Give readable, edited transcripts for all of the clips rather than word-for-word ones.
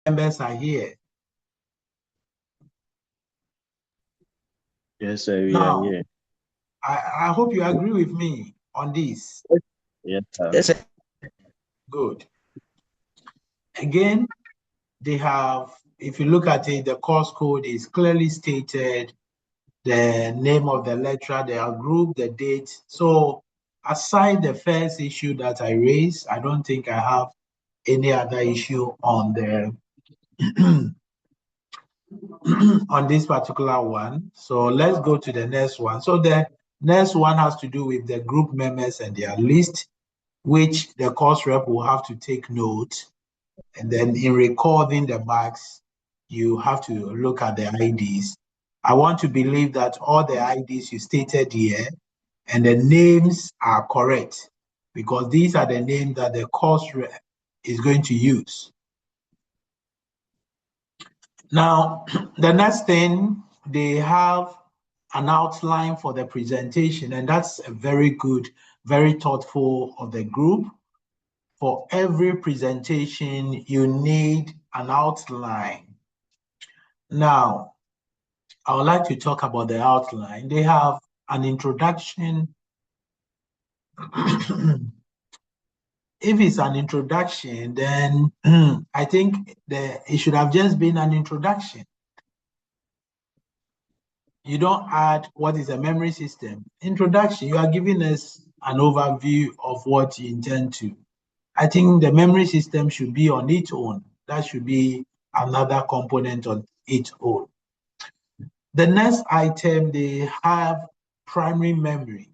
members are here. Yes, sir, we Now, are here. I hope you agree with me on this. Yes, sir. Yes, sir. Good. Again, they have, if you look at it, the course code is clearly stated, the name of the lecturer, their group, the date. So aside the first issue that I raised, I don't think I have any other issue on the on this particular one. So let's go to the next one. So the next one has to do with the group members and their list, which the course rep will have to take note. And then in recording the marks, you have to look at the IDs. I want to believe that all the IDs you stated here and the names are correct, because these are the names that the course rep is going to use. Now, the next thing, they have an outline for the presentation, and that's a very good, very thoughtful of the group. For every presentation, you need an outline. Now, I would like to talk about the outline. They have an introduction. If it's an introduction, then I think it should have just been an introduction. You don't add what is a memory system. Introduction, you are giving us an overview of what you intend to. I think the memory system should be on its own. That should be another component on its own. The next item, they have primary memory.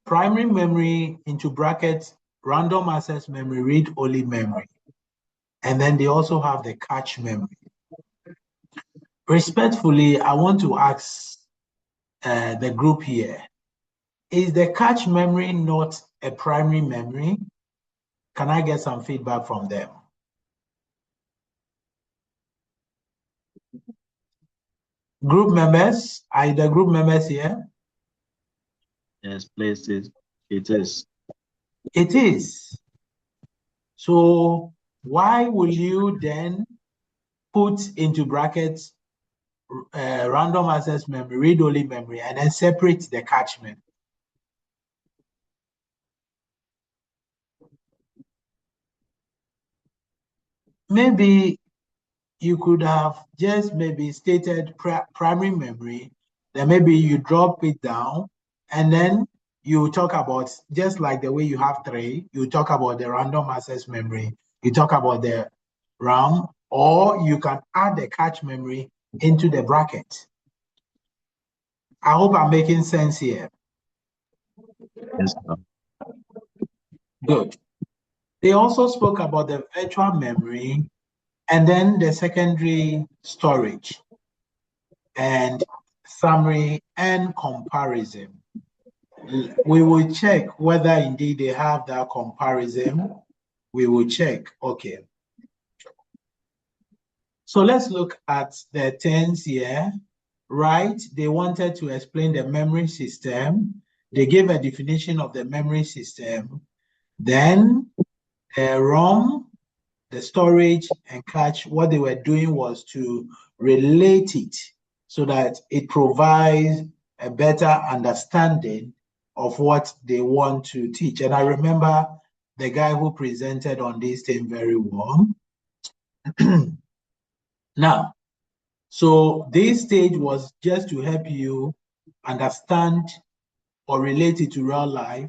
Primary memory, into brackets, random access memory, read-only memory. And then they also have the cache memory. Respectfully, I want to ask the group here, is the cache memory not a primary memory? Can I get some feedback from them? Group members, are the group members here? Yes, please, it is. It is. So why will you then put into brackets random access memory, read-only memory, and then separate the cache memory? Maybe you could have just maybe stated primary memory, then maybe you drop it down, and then you talk about, just like the way you have three, you talk about the random access memory, you talk about the RAM, or you can add the cache memory into the bracket. I hope I'm making sense here. Yes, sir. Good. They also spoke about the virtual memory and then the secondary storage and summary and comparison. We will check whether indeed they have that comparison. We will check. Okay. So let's look at the terms here, right? They wanted to explain the memory system. They gave a definition of the memory system. Then the ROM, the storage and cache, what they were doing was to relate it so that it provides a better understanding of what they want to teach. And I remember the guy who presented on this thing very well. Now, so this stage was just to help you understand or relate it to real life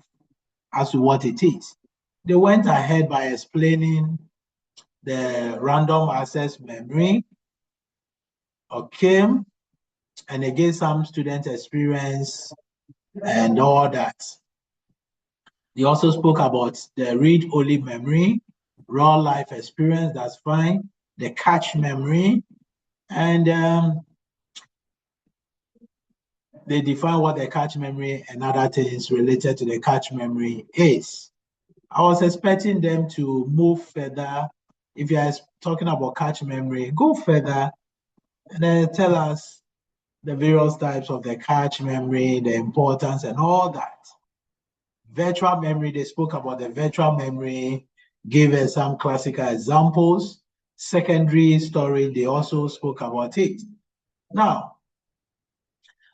as to what it is. They went ahead by explaining the random access memory, okay, and again, some student experience and all that. They also spoke about the read-only memory, raw life experience, that's fine, the cache memory, and they define what the cache memory and other things related to the cache memory is. I was expecting them to move further. If you are talking about cache memory, go further and then tell us the various types of the cache memory, the importance and all that. Virtual memory, they spoke about the virtual memory, gave us some classical examples. secondary storage, they also spoke about it. Now,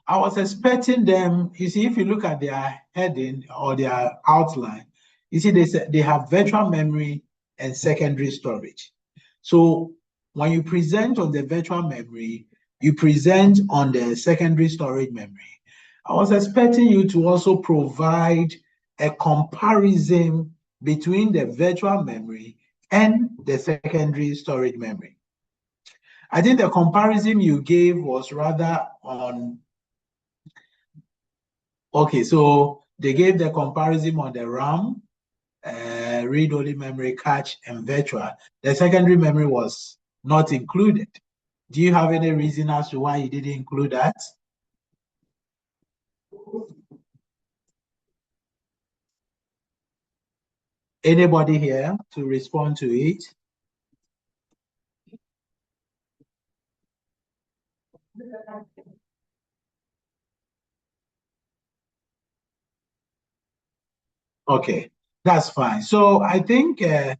I was expecting them, you see, if you look at their heading or their outline, you see they have virtual memory and secondary storage. So when you present on the virtual memory, you present on the secondary storage memory. I was expecting you to also provide a comparison between the virtual memory and the secondary storage memory. I think the comparison you gave was rather on, okay, so they gave the comparison on the RAM, read-only memory, cache, and virtual. The secondary memory was not included. Do you have any reason as to why you didn't include that? Anybody here to respond to it? Okay, that's fine. So I think that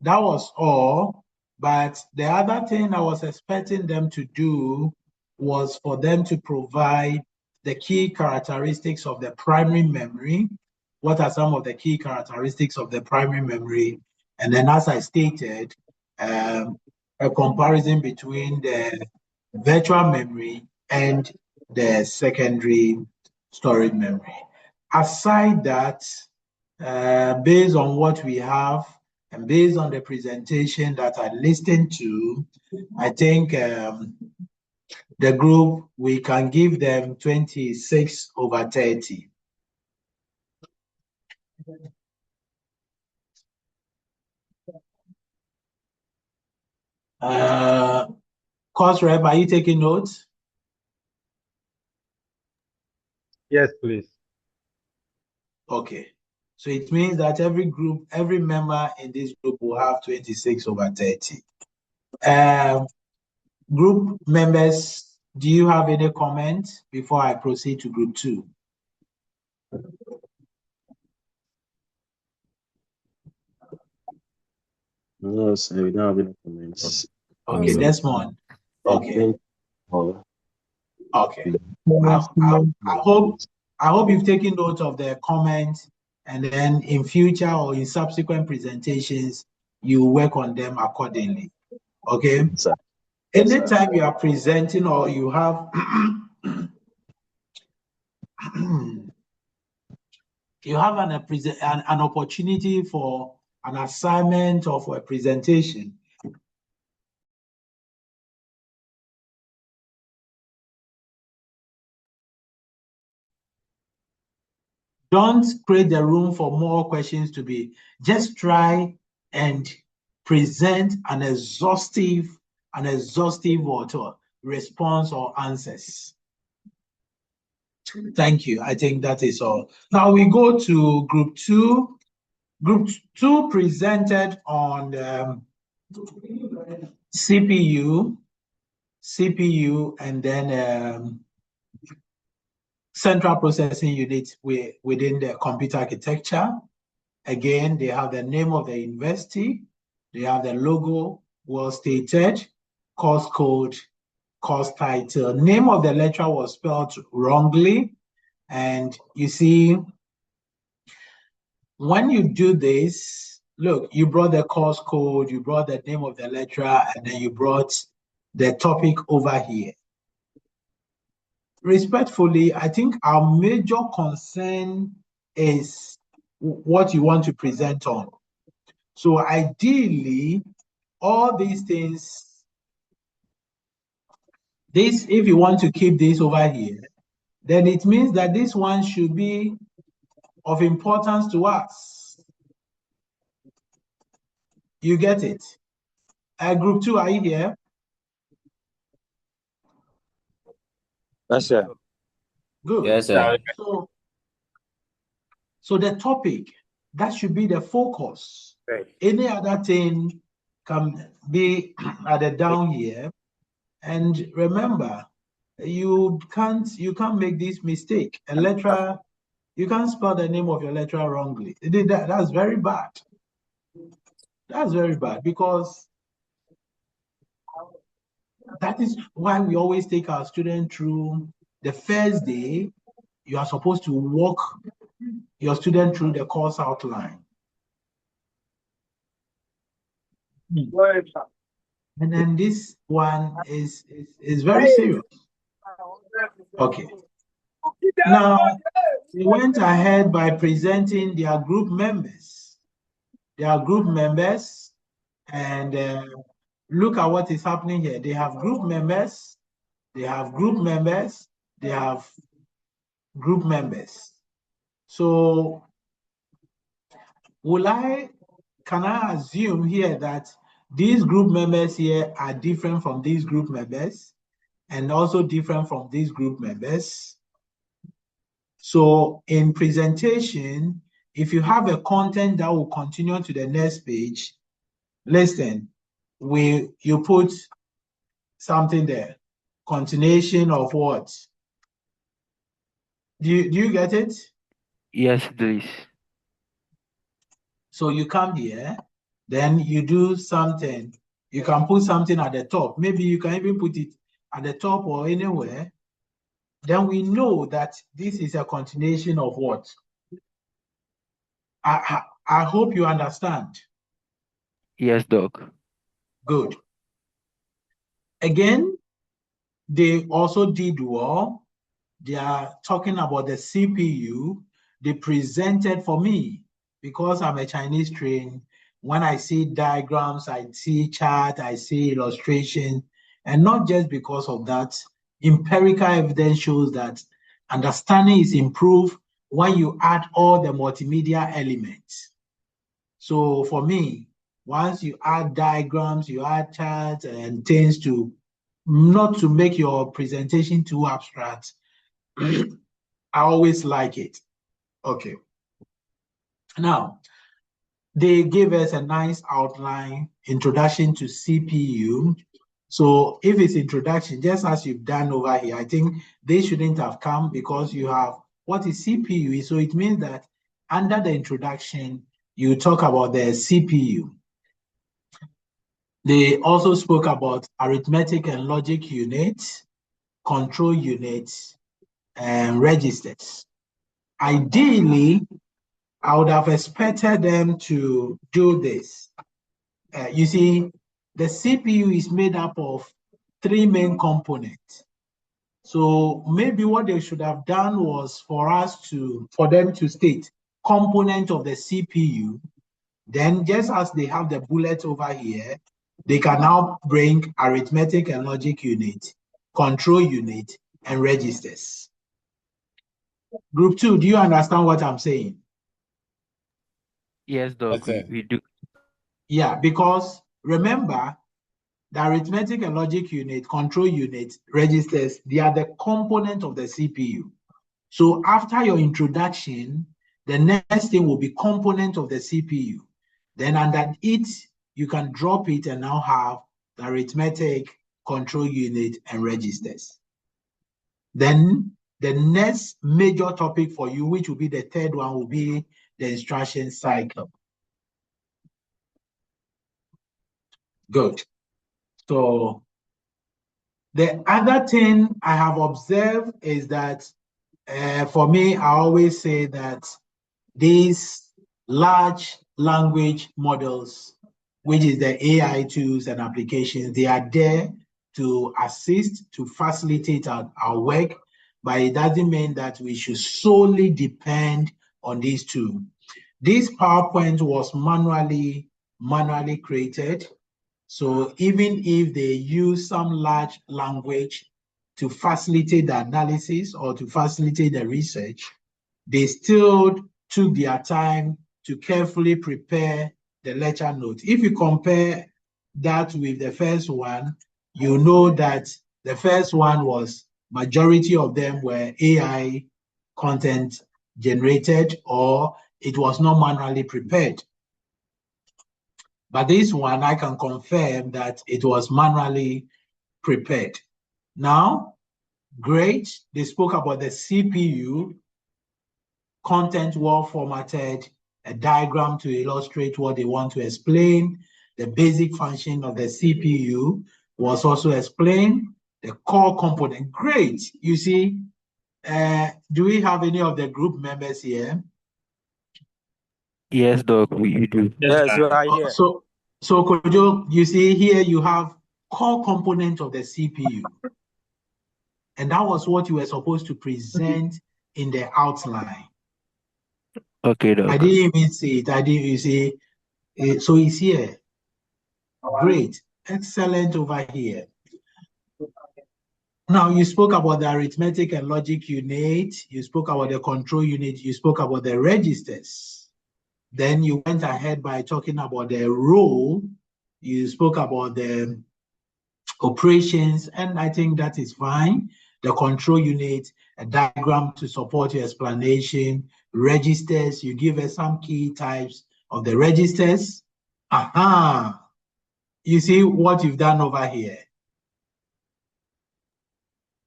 was all. But the other thing I was expecting them to do was for them to provide the key characteristics of the primary memory. What are some of the key characteristics of the primary memory? And then, as I stated, a comparison between the virtual memory and the secondary storage memory. Aside that, based on what we have and based on the presentation that I listened to, I think the group, we can give them 26/30. Course rep, are you taking notes? Yes, please. Okay. So it means that every group, every member in this group will have 26/30. Group members, do you have any comments before I proceed to group 2? No, sir, we don't have any comments. Okay, Desmond. Okay. Okay. I hope you've taken note of the comments, and then in future or in subsequent presentations, you work on them accordingly. Okay. Sir. Anytime you are presenting or you have you have an opportunity for an assignment or for a presentation, don't create the room for more questions to be. Just try and present an exhaustive response or answers. Thank you. I think that is all. Now we go to group 2. Group 2 presented on CPU, and then central processing unit within the computer architecture. Again, they have the name of the university, they have the logo, well stated, course code, course title. Name of the lecturer was spelled wrongly. And you see, when you do this, look, you brought the course code, you brought the name of the lecturer, and then you brought the topic over here. Respectfully, I think our major concern is what you want to present on. So ideally, all these things, if you want to keep this over here, then it means that this one should be of importance to us. You get it? Group 2, are you here? Yes, sir. Good. Yes, sir. So the topic, that should be the focus. Right. Any other thing can be added down here. And remember, you can't make this mistake. A lecturer, you can't spell the name of your lecturer wrongly. That's very bad. That's very bad, because That is why we always take our students through the first day. You are supposed to walk your student through the course outline. And then this one is very serious. Okay. Now, they went ahead by presenting their group members. Their group members, and look at what is happening here. They have group members, they have group members, they have group members. So, can I assume here that these group members here are different from these group members and also different from these group members? So in presentation, if you have a content that will continue to the next page, listen, you put something there, continuation of what? Do you get it? Yes, please. So you come here, then you do something. You can put something at the top. Maybe you can even put it at the top or anywhere. Then we know that this is a continuation of what? I hope you understand. Yes, Doc. Good. Again, they also did well. They are talking about the CPU. They presented for me, because I'm a Chinese trained. When I see diagrams, I see chart, I see illustration, and not just because of that, empirical evidence shows that understanding is improved when you add all the multimedia elements. So for me, once you add diagrams, you add charts and things to not to make your presentation too abstract, I always like it. Okay. Now, they gave us a nice outline, introduction to CPU. So if it's introduction, just as you've done over here, I think they shouldn't have come, because you have what is CPU. So it means that under the introduction, you talk about the CPU. They also spoke about arithmetic and logic units, control units, and registers. Ideally, I would have expected them to do this. You see, the CPU is made up of 3 main components. So maybe what they should have done was for them to state component of the CPU. Then just as they have the bullet over here, they can now bring arithmetic and logic unit, control unit, and registers. Group 2, do you understand what I'm saying? Yes, Doc, we do. Yeah, because remember, the arithmetic and logic unit, control unit, registers, they are the component of the CPU. So after your introduction, the next thing will be component of the CPU. Then under it, you can drop it and now have the arithmetic, control unit, and registers. Then the next major topic for you, which will be the third one, will be the instruction cycle. Good. So the other thing I have observed is that for me, I always say that these large language models, which is the AI tools and applications, they are there to assist, to facilitate our work, but it doesn't mean that we should solely depend on these two. This PowerPoint was manually created. So even if they use some large language to facilitate the analysis or to facilitate the research, they still took their time to carefully prepare the lecture notes. If you compare that with the first one, you know that the first one was, majority of them were AI content generated, or it was not manually prepared. But this one, I can confirm that it was manually prepared. Now, great, they spoke about the CPU, content well formatted, a diagram to illustrate what they want to explain, the basic function of the CPU. was also explained. The core component, great. You see, do we have any of the group members here? Yes, Doc. We do. Yes, you are Oh, here. so Kudjo, you see here you have core component of the CPU. And that was what you were supposed to present in the outline. Okay, Doc. I didn't even see it. I didn't, you see, so it's here. Great. Excellent over here. Now, you spoke about the arithmetic and logic unit. You spoke about the control unit. You spoke about the registers. Then you went ahead by talking about the role. You spoke about the operations, and I think that is fine. The control unit, a diagram to support your explanation, registers, you give us some key types of the registers. Aha! You see what you've done over here?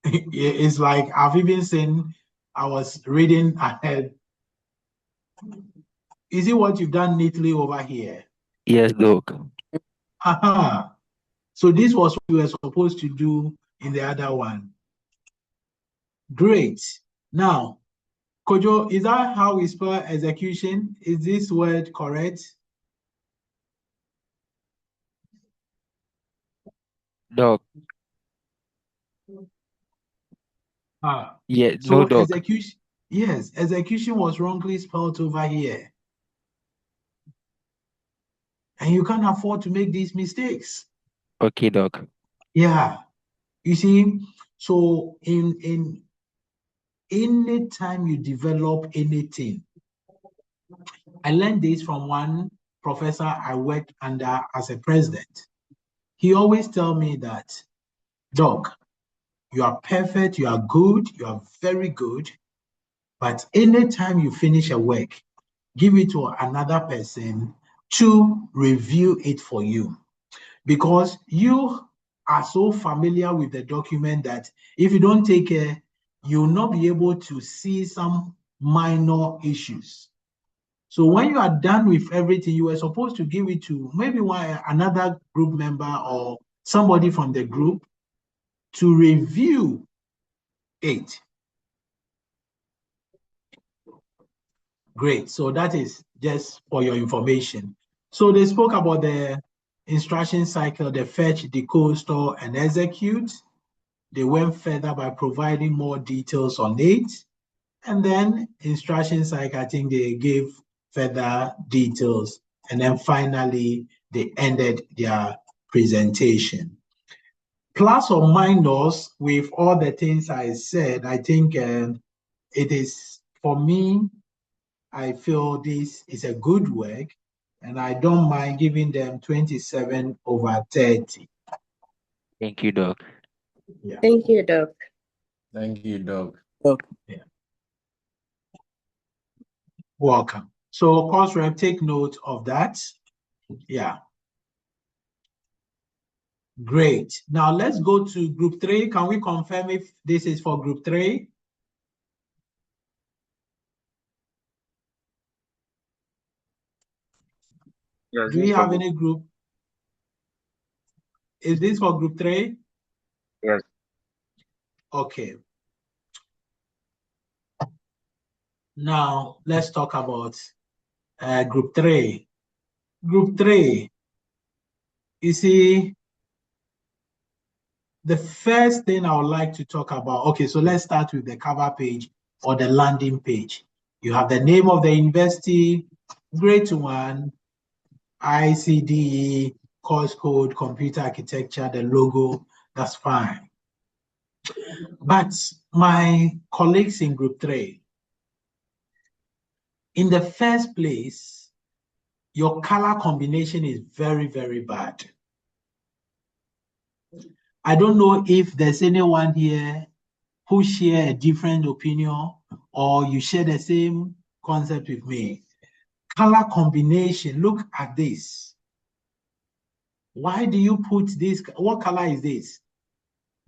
It's like I've even seen, I was reading ahead. You see what you've done neatly over here? Yes, Doc. Aha! So this was what we were supposed to do in the other one. Great. Now, Kudjo, is that how we spell execution? Is this word correct? Doc. Yeah, So no, Doc. execution, yes, execution was wrongly spelled over here. And you can't afford to make these mistakes. Okay, Doc. Yeah. You see, so in any time you develop anything, I learned this from one professor I worked under as a president. He always tell me that, Doc, you are perfect, you are good, you are very good, but anytime you finish a work, give it to another person to review it for you. Because you are so familiar with the document that if you don't take care, you'll not be able to see some minor issues. So when you are done with everything, you were supposed to give it to maybe another group member or somebody from the group to review it. Great. So that is just for your information. So they spoke about the instruction cycle, the fetch, decode, store, and execute. They went further by providing more details on it. And then instruction cycle, I think they gave further details. And then finally, they ended their presentation. Plus or minus with all the things I said, I think it is, for me, I feel this is a good work, and I don't mind giving them 27/30. Thank you, Doc. Yeah. Thank you, Doc. Thank you, Doc. Yeah. Welcome. So, course rep, take note of that. Yeah. Great. Now let's go to group 3. Can we confirm if this is for group 3? Yes, Do we have any group? Is this for group 3? Yes. Okay. Now let's talk about group 3. Group 3, you see, the first thing I would like to talk about, okay, so let's start with the cover page or the landing page. You have the name of the university, grade 1, ICDE, course code, computer architecture, the logo, that's fine. But my colleagues in group 3, in the first place, your color combination is very, very bad. I don't know if there's anyone here who share a different opinion or you share the same concept with me. Color combination, look at this. Why do you put this? What color is this?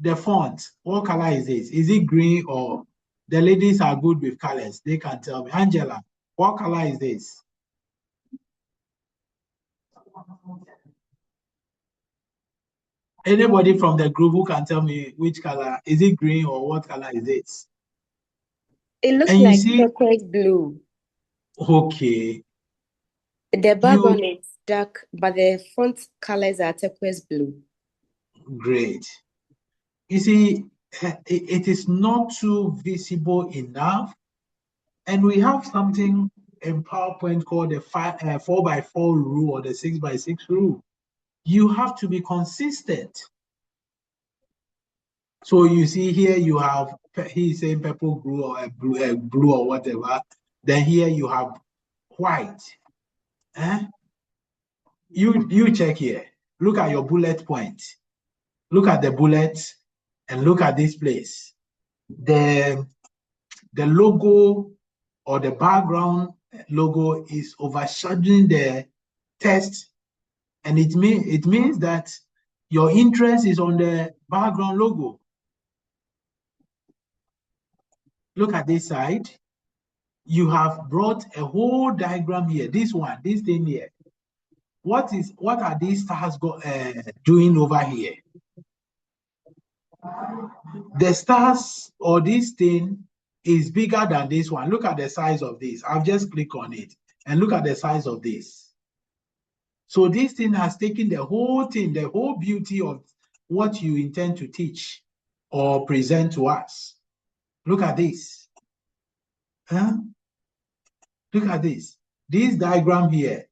The font, what color is this? Is it green or the ladies are good with colors? They can tell me. Angela, what color is this? Anybody from the group who can tell me which color? Is it green or what color is it? It looks And you like see, turquoise blue. okay, The background is dark, but the font colors are turquoise blue. great. You see, it is not too visible enough. And we have something in PowerPoint called the 4x4 rule or the 6x6 rule. You have to be consistent. So you see here you have, he's saying purple blue or blue or whatever. Then here you have white. You check here. Look at your bullet point. Look at the bullet and look at this place. The logo or the background logo is overshadowing the text, and it means that your interest is on the background logo. Look at this side. You have brought a whole diagram here. This thing here. What are these stars doing over here? The stars or this thing is bigger than this one. Look at the size of this. I'll just click on it and look at the size of this. So this thing has taken the whole thing, the whole beauty of what you intend to teach or present to us. Look at this. Huh? Look at this. This diagram here,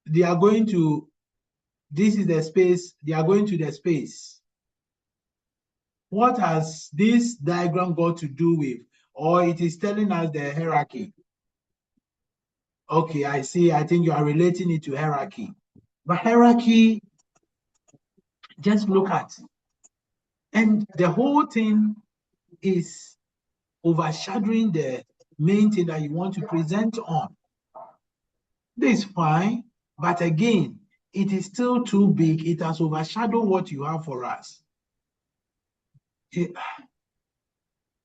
they are going to, this is the space, they are going to the space. What has this diagram got to do with, or it is telling us the hierarchy? Okay, I see. I think you are relating it to hierarchy. But hierarchy, just look at. And the whole thing is overshadowing the main thing that you want to present on. This is fine, but again, it is still too big. It has overshadowed what you have for us.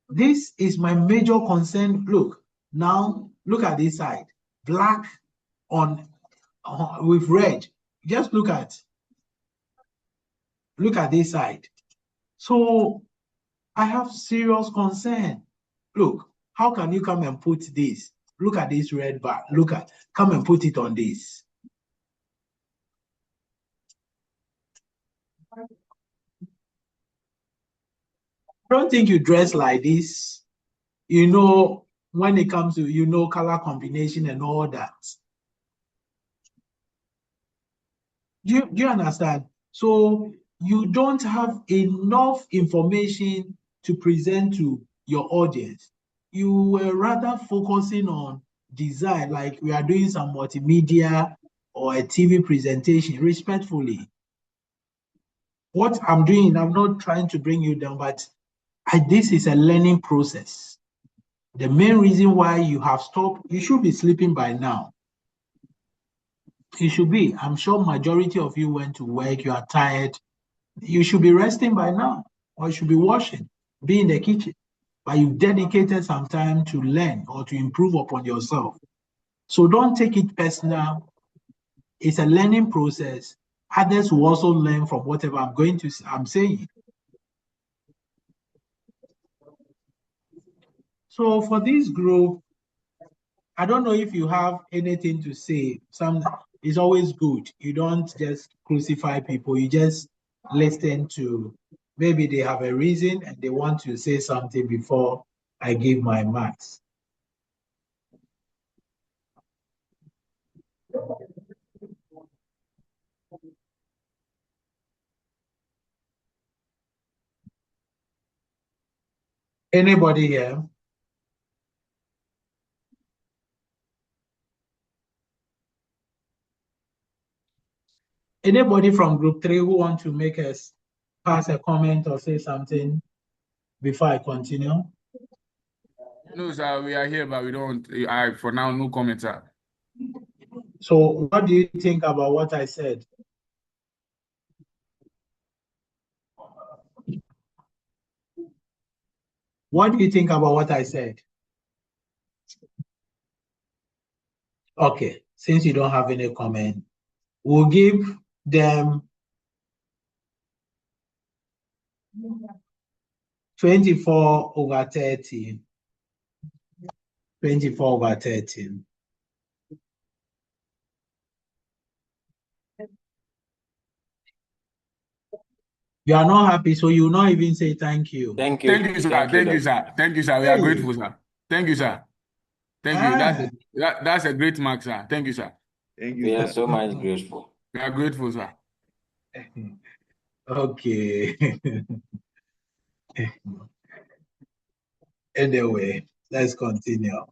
This is my major concern. Look, now look at this side. Black on with red. Just look at this side. So I have serious concern. Look, how can you come and put this? Look at this red bar. Come and put it on this. I don't think you dress like this. You know, when it comes to, color combination and all that. Do you understand? So you don't have enough information to present to your audience. You were rather focusing on design, like we are doing some multimedia or a TV presentation, respectfully. What I'm doing, I'm not trying to bring you down, but this is a learning process. The main reason why you have stopped, you should be sleeping by now. You should be. I'm sure majority of you went to work, you are tired. You should be resting by now, or you should be washing, be in the kitchen. But you've dedicated some time to learn or to improve upon yourself. So don't take it personal. It's a learning process. Others will also learn from whatever I'm saying. So for this group, I don't know if you have anything to say. It's always good. You don't just crucify people. You just listen to, maybe they have a reason and they want to say something before I give my marks. Anybody here? Anybody from group 3 who want to make us pass a comment or say something before I continue? No, sir, we are here, but we don't. For now, no comment, sir. So what do you think about what I said? What do you think about what I said? Okay, since you don't have any comment, we'll give them 24 over 30. 24 over 30. You are not happy, so you will not even say thank you. Thank you. Thank you, sir. Thank you, Thank you, Doc. sir. Thank you, sir. We are Hey. grateful, sir. Thank you, sir. Thank you. Ah. That's a great mark, sir. Thank you, sir. Thank We you, are sir. so much grateful. We are grateful, sir. Okay. Anyway, let's continue.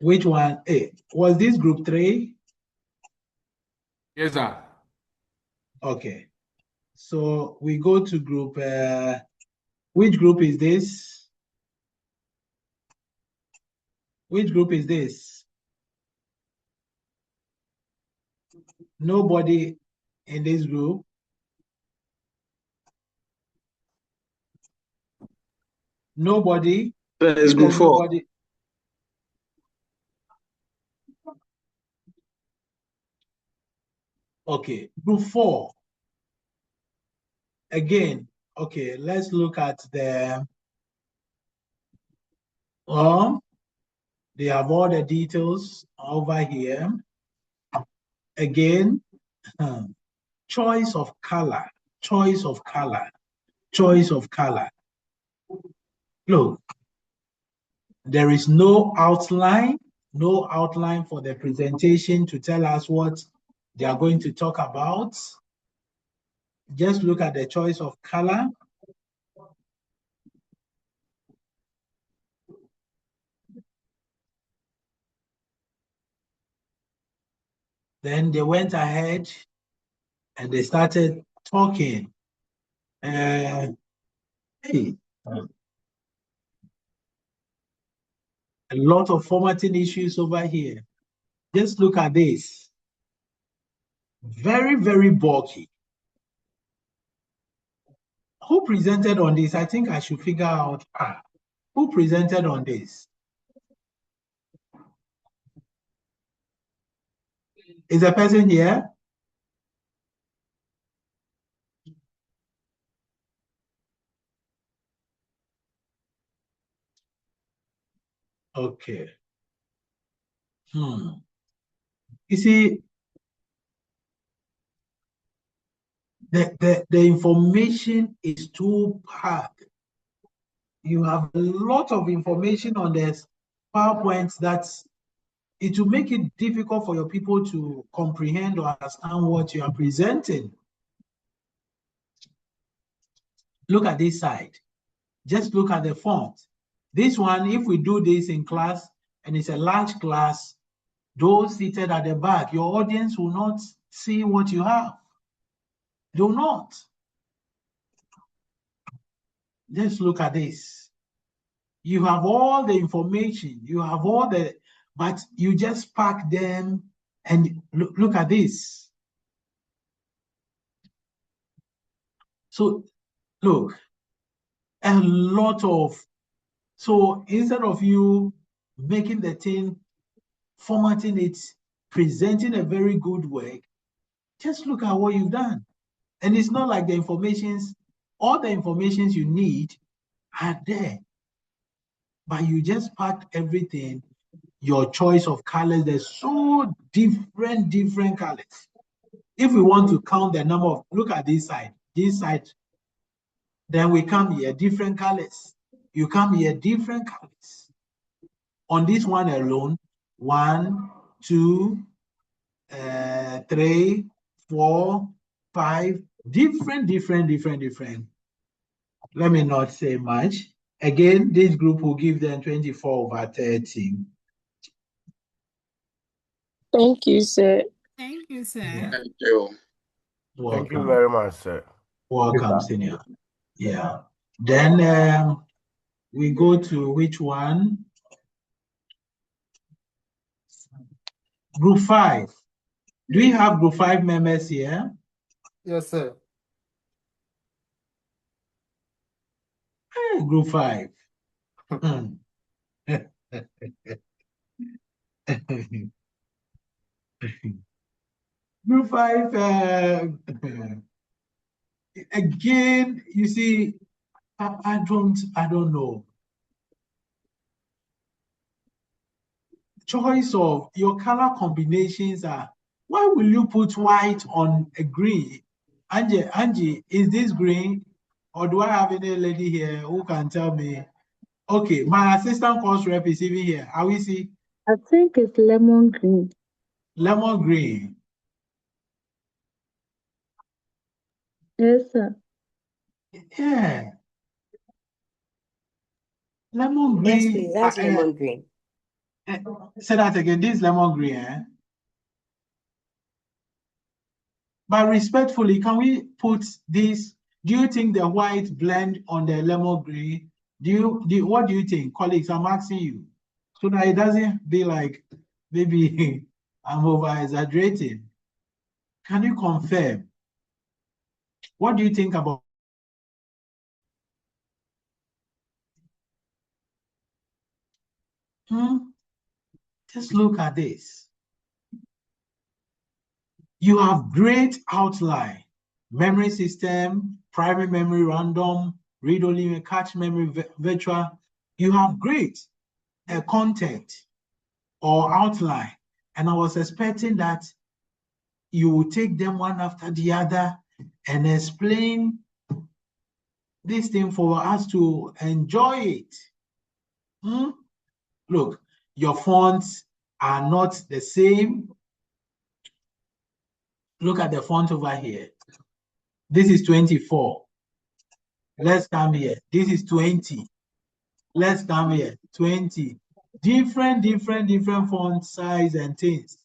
Which one? Hey, was this group 3? Yes, sir. Okay. So we go to group, which group is this? Which group is this? Nobody in this group. Nobody. It's group 4. Nobody. Okay, group 4. Again, okay, let's look at the they have all the details over here. Again, choice of color, choice of color, choice of color. Look, there is no outline for the presentation to tell us what they are going to talk about. Just look at the choice of color. Then they went ahead and they started talking. Hey, a lot of formatting issues over here. Just look at this. Very, very bulky. Who presented on this? I think I should figure out who presented on this. Is a person here? Okay. You see, the information is too packed. You have a lot of information on this PowerPoint that it will make it difficult for your people to comprehend or understand what you are presenting. Look at this side. Just look at the font. This one, if we do this in class, and it's a large class, those seated at the back, your audience will not see what you have. Do not. Just look at this. You have all the information, you have all the, but you just pack them and look at this. So look, a lot of, so instead of you making the thing, formatting it, presenting a very good work, just look at what you've done. And it's not like the informations, all the informations you need are there, but you just packed everything, your choice of colors, there's so different colors. If we want to count the number of, look at this side, then we come here, different colors. You come here, different colors. On this one alone, 1, 2, 3, 4, 5, different. Let me not say much. Again, this group will give them 24 over 30. Thank you, sir. Thank you, sir. Yeah. Thank you. Welcome. Thank you very much, sir. Welcome, senior. Yeah. Then we go to which one? Group 5. Do we have group 5 members here? Yes, sir. Group 5. Group 5, again, you see, I don't know. Choice of your color combinations are, why will you put white on a green? Angie, is this green? Or do I have any lady here who can tell me? Okay, my assistant course rep is even here. Are we see? I think it's lemon green. Lemon green. Yes, sir. Yeah. Lemon Yes, green. please. That's lemon green. Say that again. This lemon green. Eh? But respectfully, can we put this? Do you think the white blend on the lemon green? What do you think, colleagues? I'm asking you, so that it doesn't be like maybe I'm over exaggerating. Can you confirm? What do you think about? Just look at this. You have great outline, memory system, private memory, random, read-only, cache memory, virtual. You have great content or outline. And I was expecting that you will take them one after the other and explain this thing for us to enjoy it. Look, your fonts are not the same. Look at the font over here. This is 24. Let's come here. This is 20. Let's come here. 20. Different font size and things.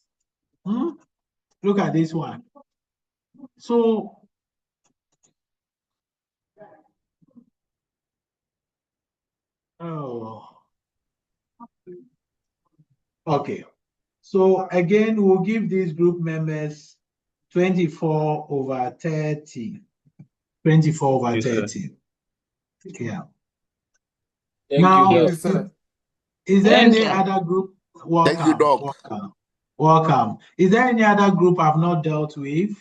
Look at this one. So, okay. So again, we'll give these group members 24 over 30. 24 over 30. Yeah. Thank you, Thank you, Doc. sir. Is there Thank any you. other group? Welcome. Thank you, Doc. Welcome. Is there any other group I've not dealt with?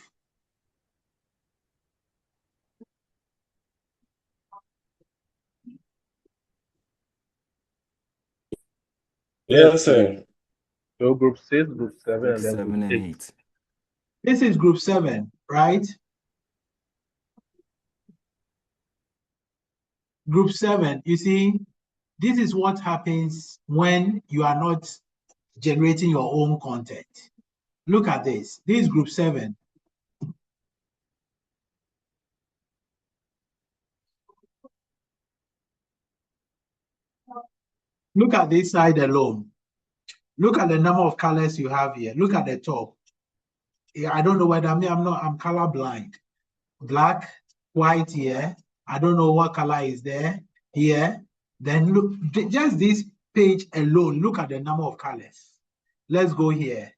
Yes, sir. So group 6, group 7, and then 7 group and 8. 8. This is group 7, right? Group 7, you see, this is what happens when you are not generating your own content. Look at this. This is group 7. Look at this side alone. Look at the number of colors you have here. Look at the top. I don't know whether I'm color blind. Black, white here. I don't know what color is there here. Then look, just this page alone, look at the number of colors. Let's go here.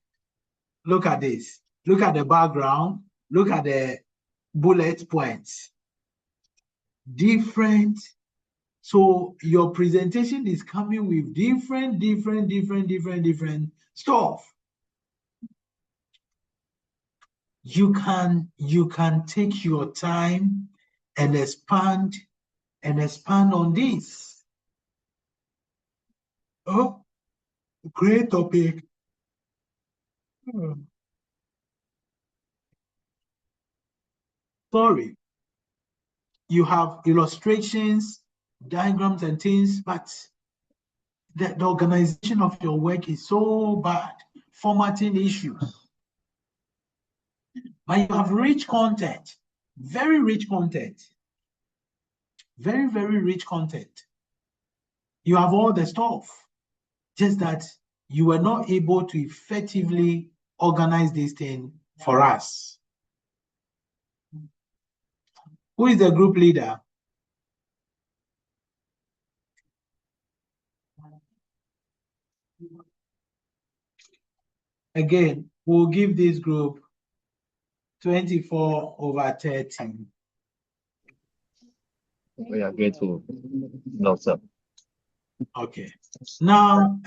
Look at this. Look at the background. Look at the bullet points. Different. So your presentation is coming with different stuff. You can take your time and expand on this. Oh, great topic. Sorry. You have illustrations, diagrams, and things, but the organization of your work is so bad, formatting issues. But you have rich content, very rich content, very rich content. You have all the stuff, just that you were not able to effectively organize this thing for us. Who is the group leader? Again, we'll give this group 24 over 30. We are grateful. No, sir. Okay. Now,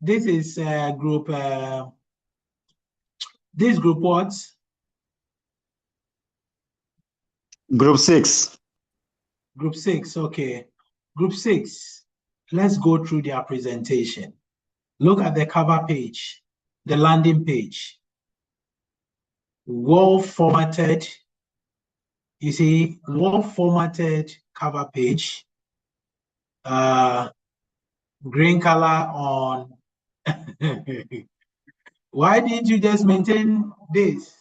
this is group This group what? Group 6. Group 6, okay. Group 6, let's go through their presentation. Look at the cover page, the landing page. Well formatted, you see, well formatted cover page. Green color on. Why didn't you just maintain this?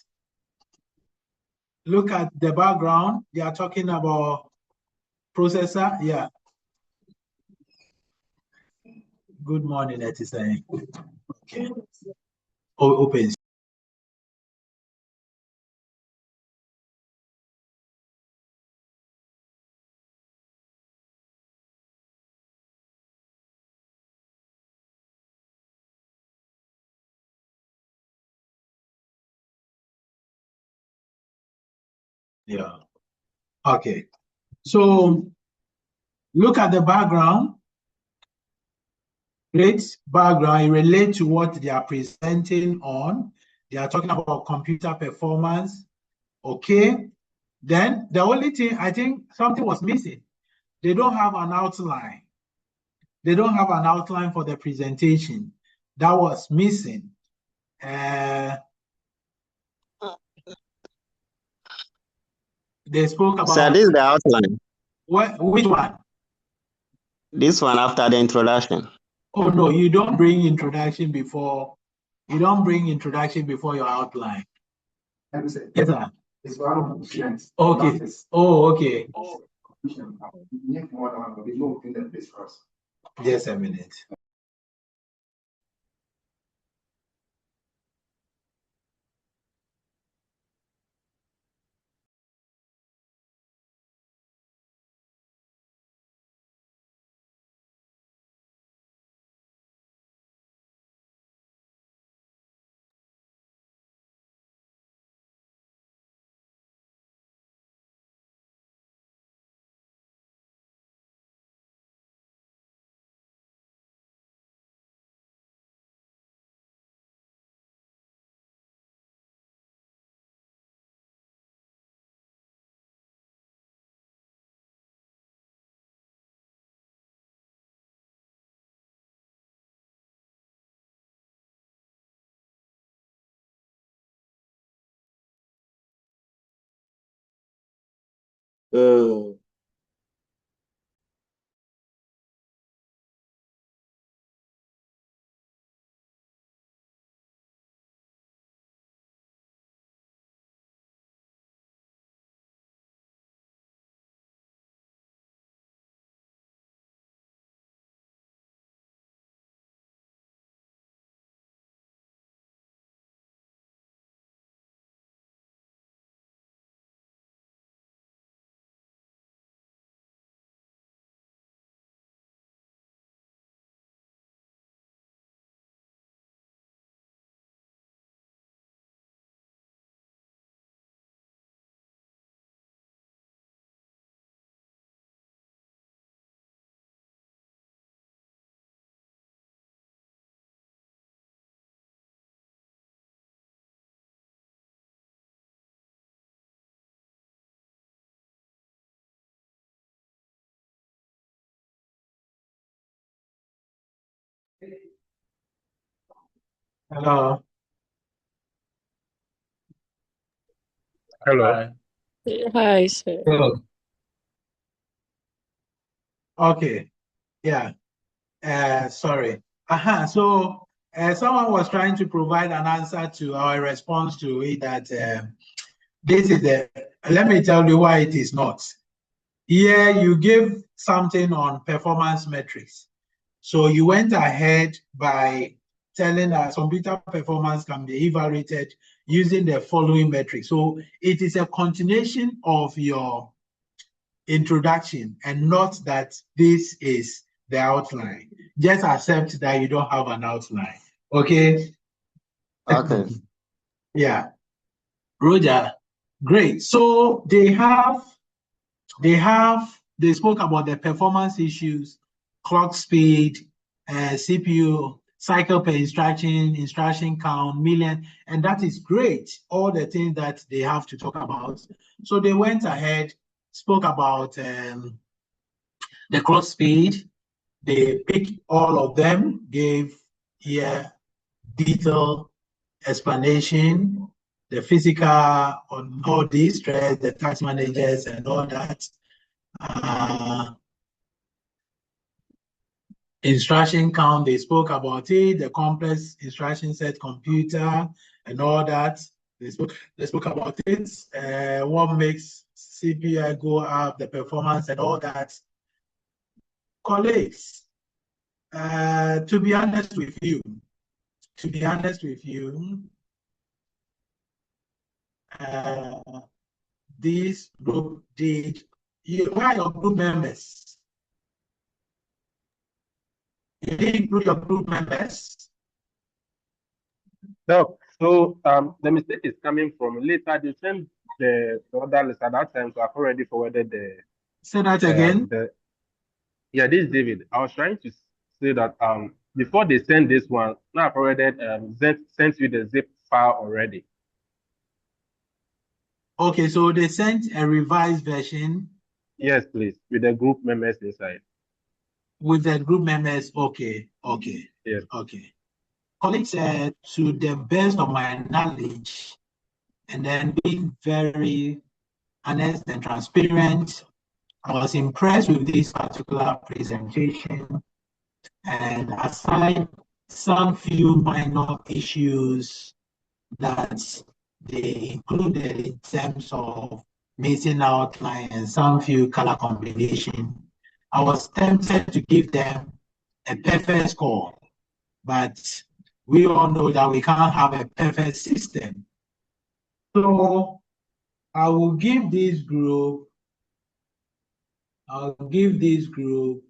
Look at the background. They are talking about processor. Yeah. Good morning, Etisai. Okay. Open. Yeah. Okay. So look at the background. Great background. It relates to what they are presenting on. They are talking about computer performance. Okay. Then the only thing, I think something was missing. They don't have an outline. They don't have an outline for the presentation. That was missing. They spoke about. So this is the outline. Which one? This one after the introduction. Oh no, you don't bring introduction before. You don't bring introduction before your outline. Yes, sir. It's one of the strengths. Okay. Oh, okay. Just a minute. Hello. Hello. Hi, sir. Hello. Okay. Yeah. Sorry. So someone was trying to provide an answer to our response to it that this is the. Let me tell you why it is not. Here you give something on performance metrics. So you went ahead by telling us computer performance can be evaluated using the following metrics. So it is a continuation of your introduction and not that this is the outline. Just accept that you don't have an outline. Okay? Okay. Yeah. Roger. Great. So they spoke about the performance issues, clock speed, CPU cycle per instruction count, million, and that is great. All the things that they have to talk about. So they went ahead, spoke about the clock speed. They picked all of them, gave here detailed explanation, the physical on all these stress, the task managers and all that. Instruction count, they spoke about it, the complex instruction set computer and all that. They spoke about it, what makes CPI go up, the performance and all that. Colleagues, to be honest with you, this group did, where are your group members? You didn't include your group members? No, so the mistake is coming from later. They sent the other list at that time, so I've already forwarded the. Say that again. Yeah, this is David. I was trying to say that before they send this one, now I've forwarded sent you the zip file already. Okay, so they sent a revised version. Yes, please, with the group members inside. With the group members, okay. Yes. Okay. Colleagues, to the best of my knowledge, and then being very honest and transparent, I was impressed with this particular presentation. And aside some few minor issues that they included in terms of missing outline and some few color combination, I was tempted to give them a perfect score, but we all know that we can't have a perfect system. So I will give this group, I'll give this group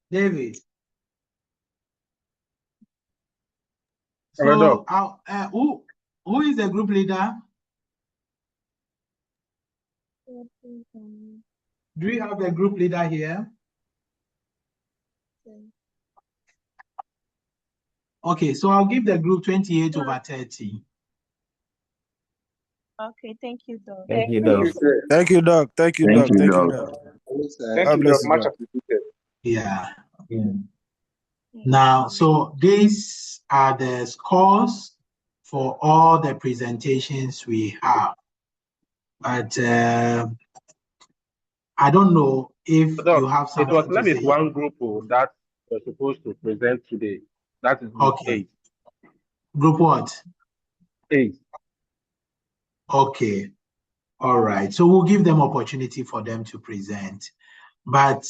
David. So who is the group leader? Do you have the group leader here? Okay, so I'll give the group 28/30. Okay, thank you, Doc. Thank you, Doc. Thank you, Doc. Thank you, Doc. Thank you, Doc. Thank you, Doc. Much appreciated. Yeah. Now, so these are the scores for all the presentations we have. But I don't know if Doc, you have something it was to left say. with one group that was supposed to present today. That is group 8. Group what? 8. Okay. All right. So we'll give them opportunity for them to present. But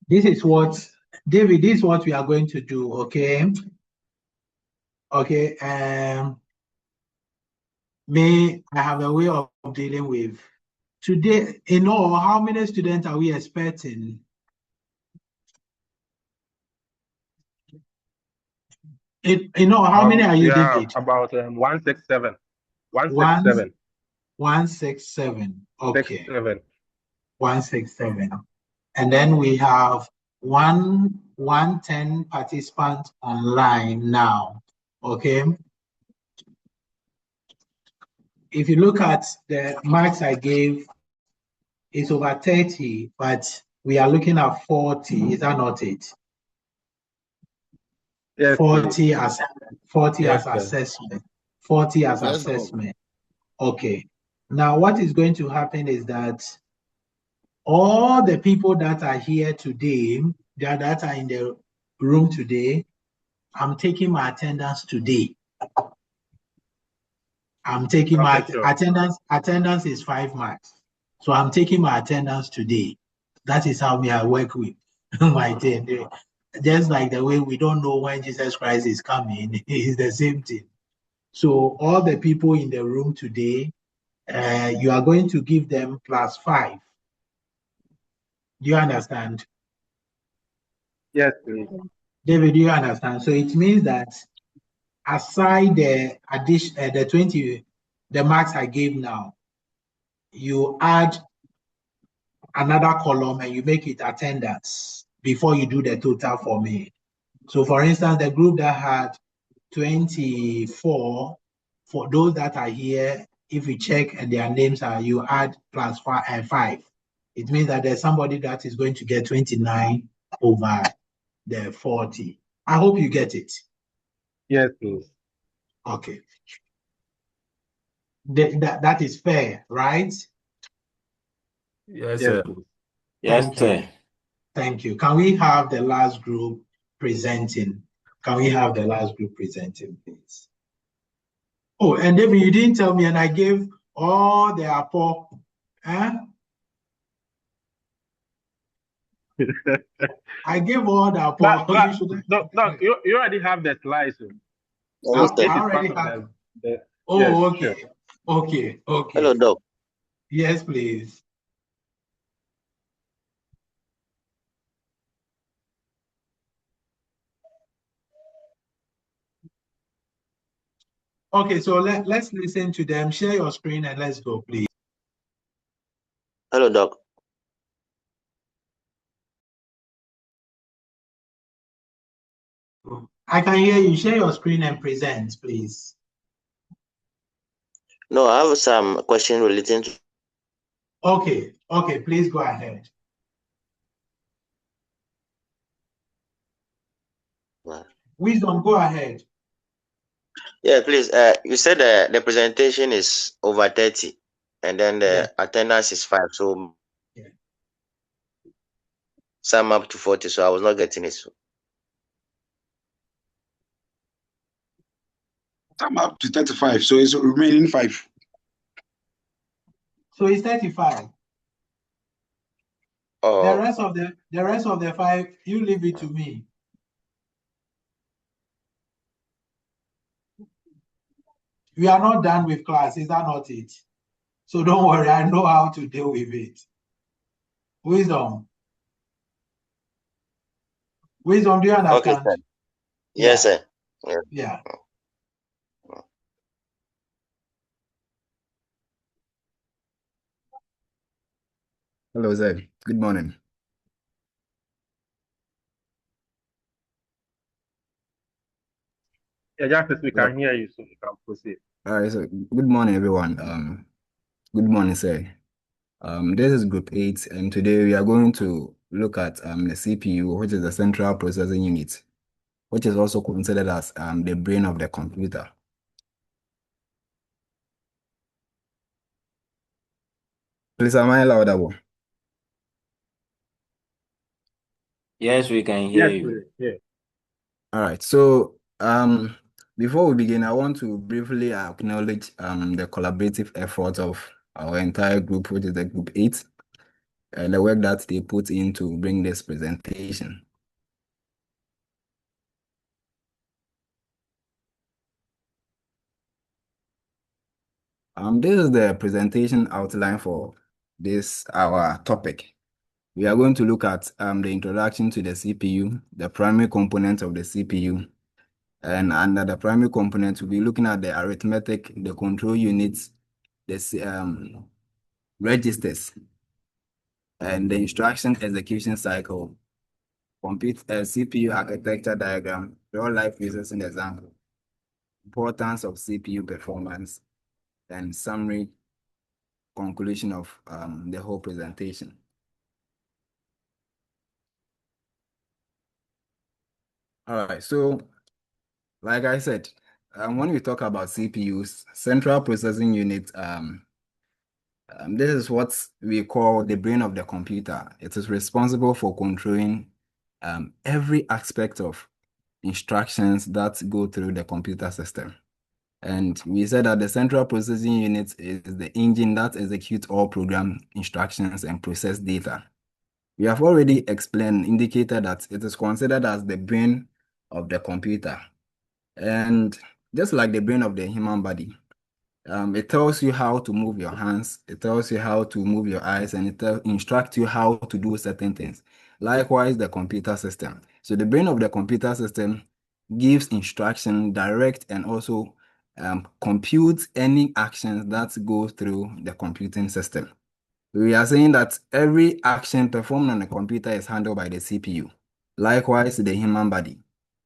this is what, David, this is what we are going to do, okay? Okay. May I have a way of dealing with today? In all, how many students are we expecting? In all, how many are you, David? About 167. 167. 167. Okay. 67. 167. And then we have 110 participants online now. Okay. If you look at the marks I gave, it's over 30, but we are looking at 40. Is that not it? Yes, 40 as sir. assessment. 40 as assessment. Okay. Now, what is going to happen is that all the people that are here today, that are in the room today, I'm taking my attendance today. I'm taking my attendance is 5 marks. So I'm taking my attendance today. That is how I work with my team. Just like the way we don't know when Jesus Christ is coming, it's the same thing. So all the people in the room today, you are going to give them +5. Do you understand? Yes, please. David, do you understand? So it means that aside the addition, the 20, the marks I gave now, you add another column and you make it attendance before you do the total for me. So for instance, the group that had 24, for those that are here, if you check and their names are, you add +5 and 5. It means that there's somebody that is going to get 29 over the 40. I hope you get it. Yes, please. Okay. That is fair, right? Yes, Yes, sir. please. Yes, Thank sir. you. Thank you. Can we have the last group presenting? Can we have the last group presenting, please? Oh, and David, you didn't tell me, and I gave all the apple. Huh? I gave all the apple. You already have the slides. Hello, I sir. already have. Yes, Oh, okay. sure. Okay. Hello, Doc. Yes, please. Okay, so let's listen to them. Share your screen and let's go, please. Hello, Doc. I can hear you. Share your screen and present, please. No, I have some question relating to. Okay, please go ahead. Wisdom, go ahead. Yeah, please. You said the presentation is over 30, and then the attendance is 5. So Yeah. sum up to 40. So I was not getting it. So. I'm up to 35, so it's remaining 5. So it's 35. Oh. The rest of the 5, you leave it to me. We are not done with class, is that not it? So don't worry, I know how to deal with it. Wisdom, do you understand? Okay, sir. Yes, sir. Yeah. Hello, sir. Good morning. Yeah, Justice, we can hear you, so you can proceed. All right, so good morning, everyone. Good morning, sir. This is Group 8, and today we are going to look at the CPU, which is the Central Processing Unit, which is also considered as the brain of the computer. Please, am I audible? Yes, we can hear you. Yeah. All right, so before we begin, I want to briefly acknowledge the collaborative effort of our entire group, which is the Group 8, and the work that they put in to bring this presentation. This is the presentation outline for this, our topic. We are going to look at the introduction to the CPU, the primary components of the CPU, and under the primary component, we'll be looking at the arithmetic, the control units, the registers, and the instruction execution cycle, CPU architecture diagram, real-life processing example, importance of CPU performance, and summary conclusion of the whole presentation. All right, so like I said, when we talk about CPUs, Central Processing Unit, this is what we call the brain of the computer. It is responsible for controlling every aspect of instructions that go through the computer system. And we said that the Central Processing Unit is the engine that executes all program instructions and process data. We have already indicated that it is considered as the brain of the computer. And just like the brain of the human body, It tells you how to move your hands, it tells you how to move your eyes, and it instructs you how to do certain things. Likewise, the computer system. So the brain of the computer system gives instruction, direct, and also computes any actions that go through the computing system. We are saying that every action performed on a computer is handled by the CPU. Likewise, the human body.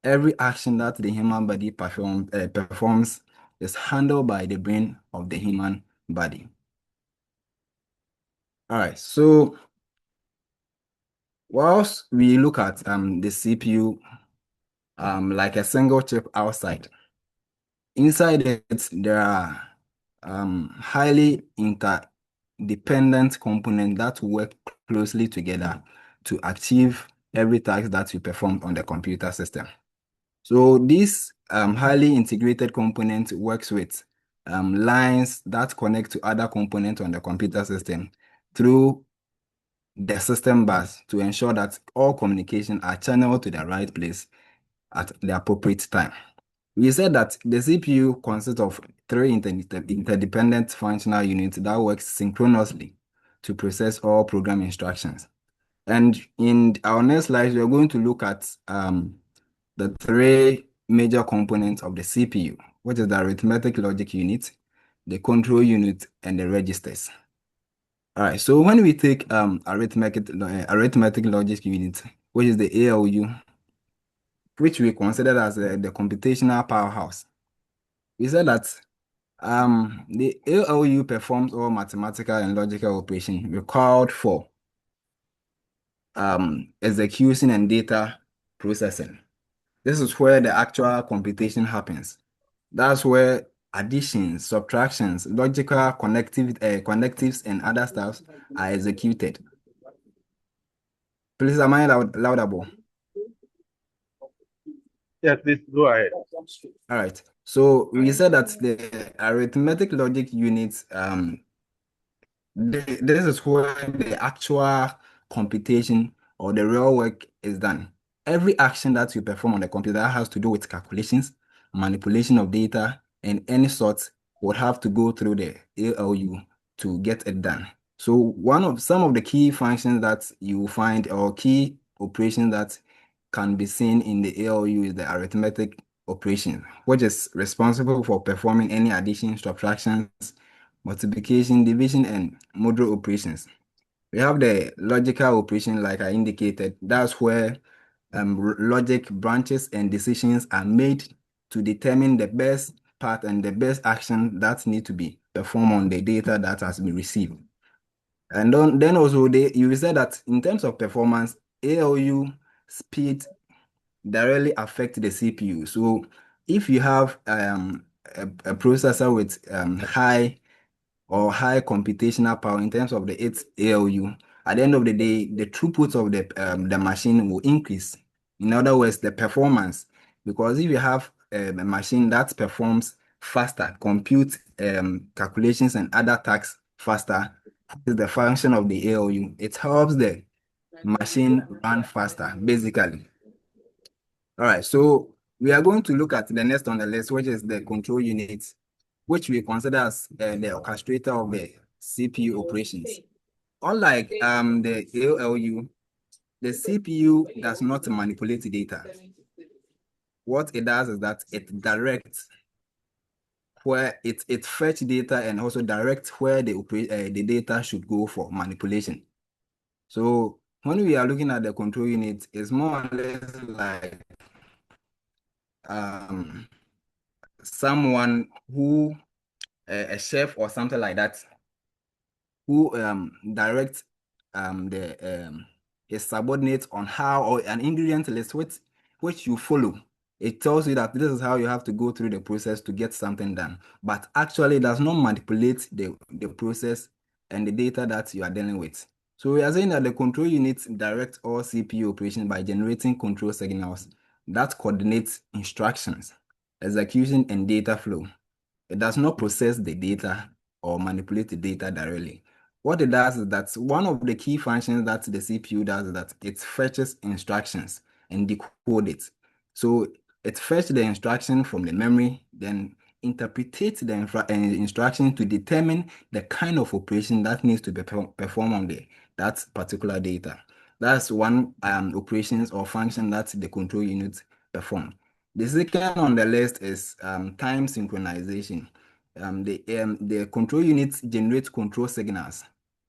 Every action that the human body performs is handled by the brain of the human body. All right, so whilst we look at the CPU like a single chip outside, inside it there are highly interdependent components that work closely together to achieve every task that you perform on the computer system. So this highly integrated component works with lines that connect to other components on the computer system through the system bus to ensure that all communication are channeled to the right place at the appropriate time. We said that the CPU consists of three interdependent functional units that work synchronously to process all program instructions. And in our next slide, we are going to look at the three major components of the CPU, which is the arithmetic logic unit, the control unit, and the registers. All right, so when we take arithmetic logic unit, which is the ALU, which we consider as the computational powerhouse, we said that the ALU performs all mathematical and logical operations required for execution and data processing. This is where the actual computation happens. That's where additions, subtractions, logical connectives, and other stuff are executed. Please, am I laudable? Yes, please go ahead. All right. So we said that the arithmetic logic units, this is where the actual computation or the real work is done. Every action that you perform on the computer has to do with calculations, manipulation of data, and any sort would have to go through the ALU to get it done. So some of the key functions that you will find or key operations that can be seen in the ALU is the arithmetic operation, which is responsible for performing any addition, subtractions, multiplication, division, and modular operations. We have the logical operation, like I indicated. That's where logic branches and decisions are made to determine the best path and the best action that need to be performed on the data that has been received. And then also you said that in terms of performance, ALU speed directly affect the CPU. So if you have a processor with high computational power in terms of its ALU, at the end of the day, the throughput of the machine will increase. In other words, the performance, because if you have a machine that performs faster, compute calculations and other tasks faster, is the function of the ALU. It helps the machine run faster, basically. All right, so we are going to look at the next on the list, which is the control unit, which we consider as the orchestrator of the CPU operations. Unlike the ALU, the CPU does not manipulate data. What it does is that it directs where it fetch data and also directs where the data should go for manipulation. So when we are looking at the control unit, it's more or less like someone who a chef or something like that who directs his subordinates on how, or an ingredient list which you follow. It tells you that this is how you have to go through the process to get something done, but actually it does not manipulate the process and the data that you are dealing with. So we are saying that the control unit directs all CPU operations by generating control signals that coordinates instructions, execution, and data flow. It does not process the data or manipulate the data directly. What it does is that one of the key functions that the CPU does is that it fetches instructions and decodes it. So it fetches the instruction from the memory, then interpretate the instruction to determine the kind of operation that needs to be performed on that particular data. That's one operations or function that the control unit perform. The second on the list is time synchronization. The control units generate control signals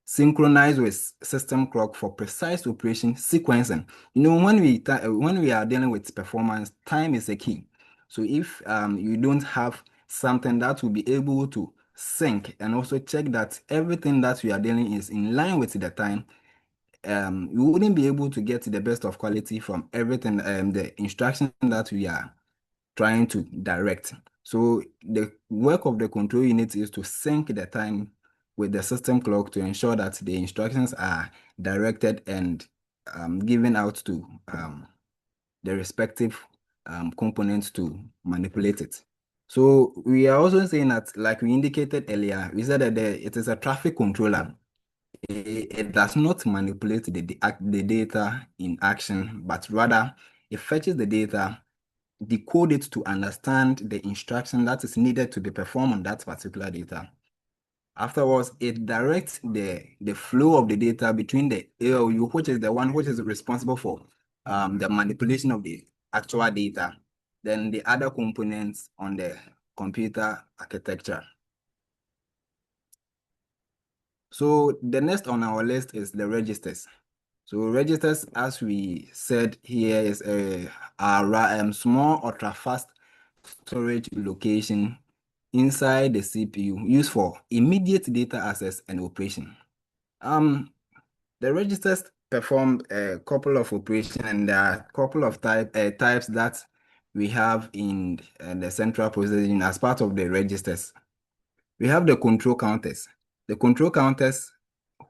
synchronized with system clock for precise operation sequencing. When we are dealing with performance, time is a key. So if you don't have something that will be able to sync and also check that everything that we are dealing is in line with the time, you wouldn't be able to get the best of quality from everything, the instruction that we are trying to direct. So the work of the control unit is to sync the time with the system clock to ensure that the instructions are directed and given out to the respective components to manipulate it. So we are also saying that, like we indicated earlier, we said that it is a traffic controller. It does not manipulate the data in action, but rather it fetches the data, decode it to understand the instruction that is needed to be performed on that particular data. Afterwards, it directs the flow of the data between the ALU, which is the one which is responsible for the manipulation of the actual data, then the other components on the computer architecture. So the next on our list is the registers. So registers, as we said here, is a small ultra-fast storage location inside the CPU used for immediate data access and operation. The registers perform a couple of operations, and there are a couple of types that we have in the central processing as part of the registers. We have the control counters. The control counters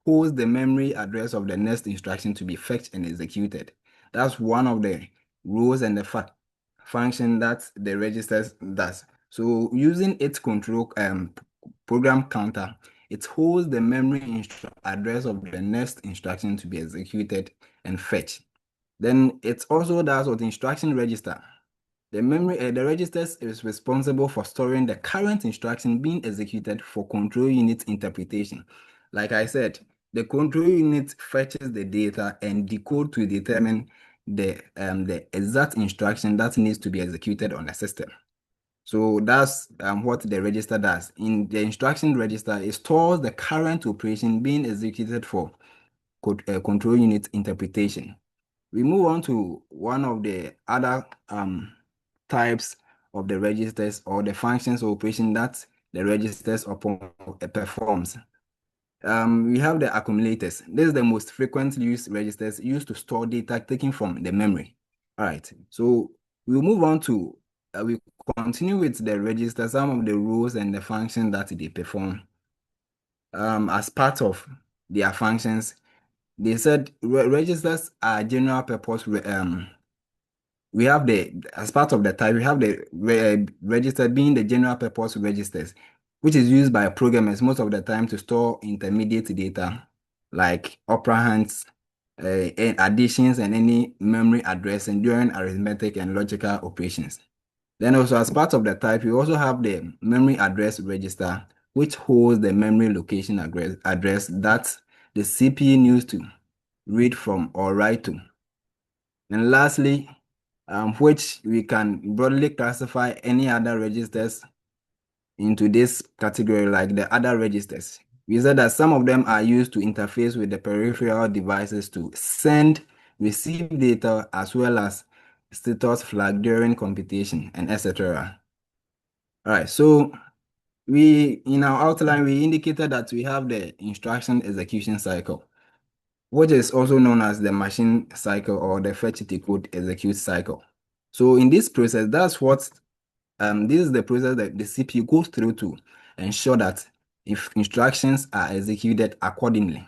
holds the memory address of the next instruction to be fetched and executed. That's one of the rules and the function that the registers does. So using its control program counter, it holds the memory address of the next instruction to be executed and fetched. Then it also does with instruction register. The registers is responsible for storing the current instruction being executed for control unit interpretation. Like I said, the control unit fetches the data and decode to determine the exact instruction that needs to be executed on the system. So that's what the register does. In the instruction register, it stores the current operation being executed for control unit interpretation. We move on to one of the other types of the registers or the functions of operation that the registers performs. We have the accumulators. This is the most frequently used registers used to store data taken from the memory. All right, so we'll move on to, we continue with the register, some of the rules and the functions that they perform. As part of their functions, they said registers are general purpose. We have as part of the type, we have the register being the general purpose registers, which is used by programmers most of the time to store intermediate data like operands, and additions, and any memory addressing during arithmetic and logical operations. Then also as part of the type, we also have the memory address register, which holds the memory location address that the CPU needs to read from or write to. And lastly, which we can broadly classify any other registers into this category like the other registers. We said that some of them are used to interface with the peripheral devices to send, receive data, as well as status flag during computation, and etc. All right, so in our outline, we indicated that we have the instruction execution cycle, which is also known as the machine cycle or the fetch, decode, execute cycle. So in this process, this is the process that the CPU goes through to ensure that if instructions are executed accordingly.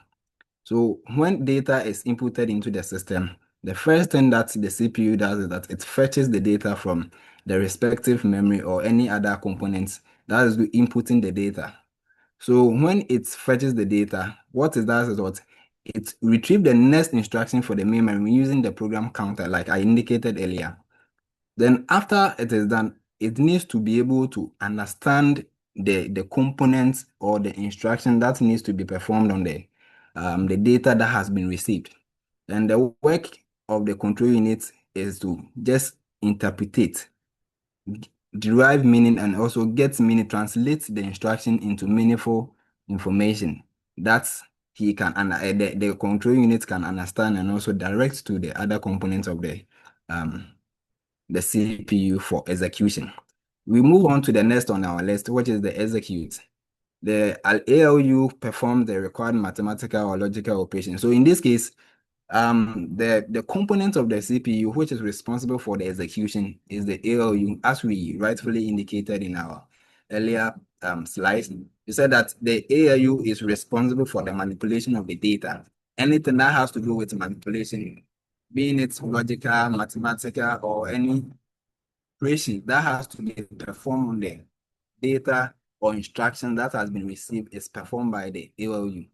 So when data is inputted into the system, the first thing that the CPU does is that it fetches the data from the respective memory or any other components that is inputting the data. So when it fetches the data, what it does is what it retrieves the next instruction for the main memory using the program counter, like I indicated earlier. Then after it is done, it needs to be able to understand the components or the instruction that needs to be performed on the data that has been received. And the work of the control unit is to just interpret, derive meaning, and also get meaning, translate the instruction into meaningful information that the control unit can understand and also direct to the other components of the CPU for execution. We move on to the next on our list, which is the execute. The ALU performs the required mathematical or logical operation. So in this case, the component of the CPU which is responsible for the execution is the ALU, as we rightfully indicated in our earlier slides. You said that the ALU is responsible for the manipulation of the data. Anything that has to do with manipulation, being it logical, mathematical, or any operation that has to be performed on the data or instruction that has been received is performed by the ALU.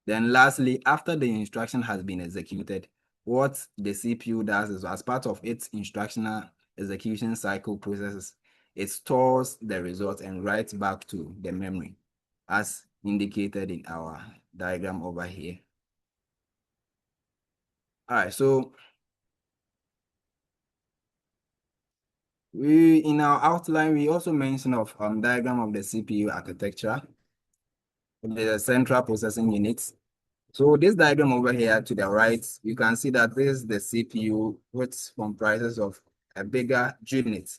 Then lastly, after the instruction has been executed, what the CPU does is, as part of its instructional execution cycle processes, it stores the result and writes back to the memory, as indicated in our diagram over here. All right, so in our outline, we also mentioned of diagram of the CPU architecture, the central processing units. So this diagram over here to the right, you can see that this is the CPU, which comprises of a bigger unit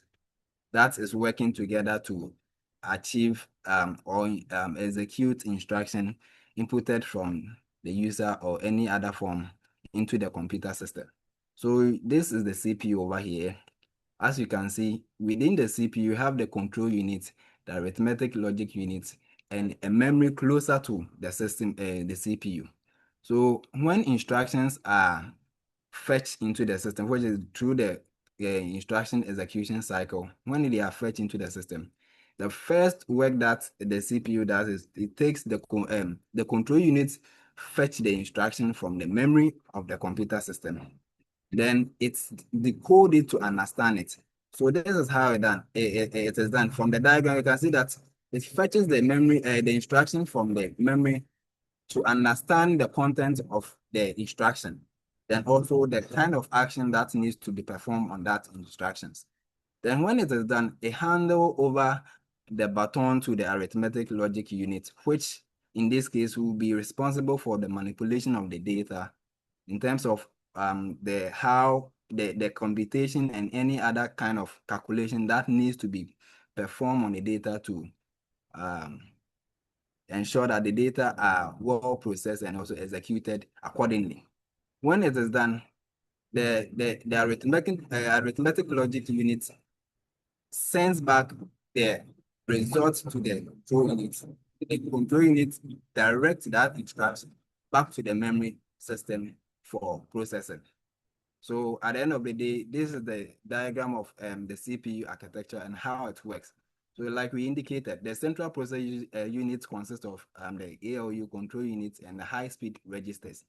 that is working together to achieve or execute instruction inputted from the user or any other form into the computer system. So this is the CPU over here. As you can see, within the CPU, you have the control unit, the arithmetic logic unit, and a memory closer to the system, the CPU. So when instructions are fetched into the system, which is through the instruction execution cycle, when they are fetched into the system, the first work that the CPU does is it takes the control unit fetch the instruction from the memory of the computer system. Then it's decode it to understand it. So this is how it is done. From the diagram, you can see that it fetches the memory, the instruction from the memory to understand the content of the instruction, then also the kind of action that needs to be performed on that instructions. Then when it is done, it handle over the baton to the arithmetic logic unit, which in this case will be responsible for the manipulation of the data in terms of the computation and any other kind of calculation that needs to be performed on the data to ensure that the data are well processed and also executed accordingly. When it is done, the arithmetic logic unit sends back the results to the control unit. The control unit directs that instruction back to the memory system for processing. So at the end of the day, this is the diagram of the CPU architecture and how it works. So like we indicated, the central processing unit consists of the ALU control units and the high-speed registers.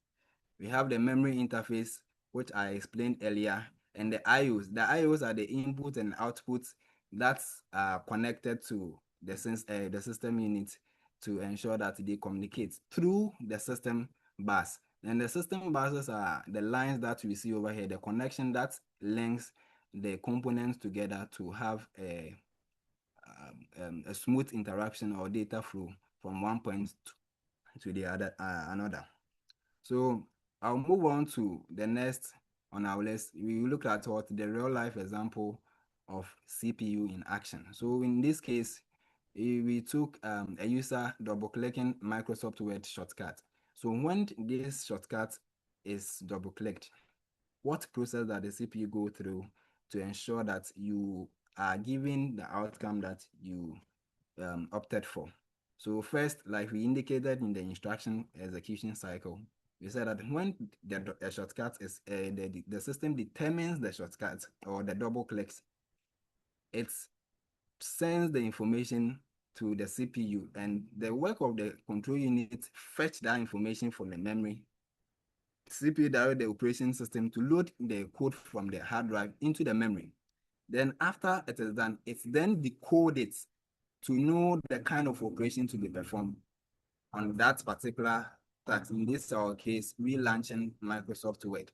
We have the memory interface, which I explained earlier, and the IOs. The IOs are the input and outputs that are connected to the system unit to ensure that they communicate through the system bus. And the system buses are the lines that we see over here, the connection that links the components together to have a smooth interaction or data flow from one point to the other another. So I'll move on to the next on our list. We look at what the real life example of CPU in action. So in this case, we took a user double clicking Microsoft Word shortcut. So when this shortcut is double clicked, what process that the CPU go through to ensure that you are given the outcome that you opted for? So first, like we indicated in the instruction execution cycle, we said that when the shortcut is the system determines the shortcut or the double clicks, it sends the information to the CPU, and the work of the control unit fetch that information from the memory. CPU direct the operation system to load the code from the hard drive into the memory. Then after it is done, it's then decoded to know the kind of operation to be performed on that particular task. In this our case, we launching Microsoft Word.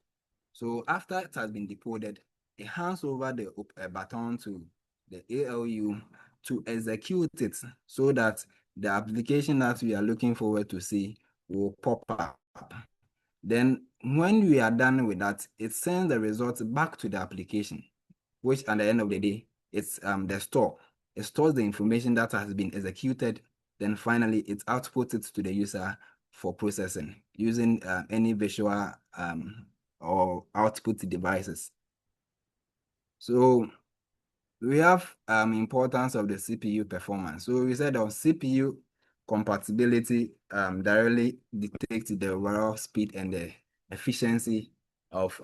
So after it has been decoded, it hands over the baton to the ALU to execute it so that the application that we are looking forward to see will pop up. Then when we are done with that, it sends the results back to the application, which at the end of the day, it's the store. It stores the information that has been executed. Then finally, it outputs it to the user for processing using any visual or output devices. So we have importance of the CPU performance. So we said on CPU compatibility directly dictates the overall speed and the efficiency of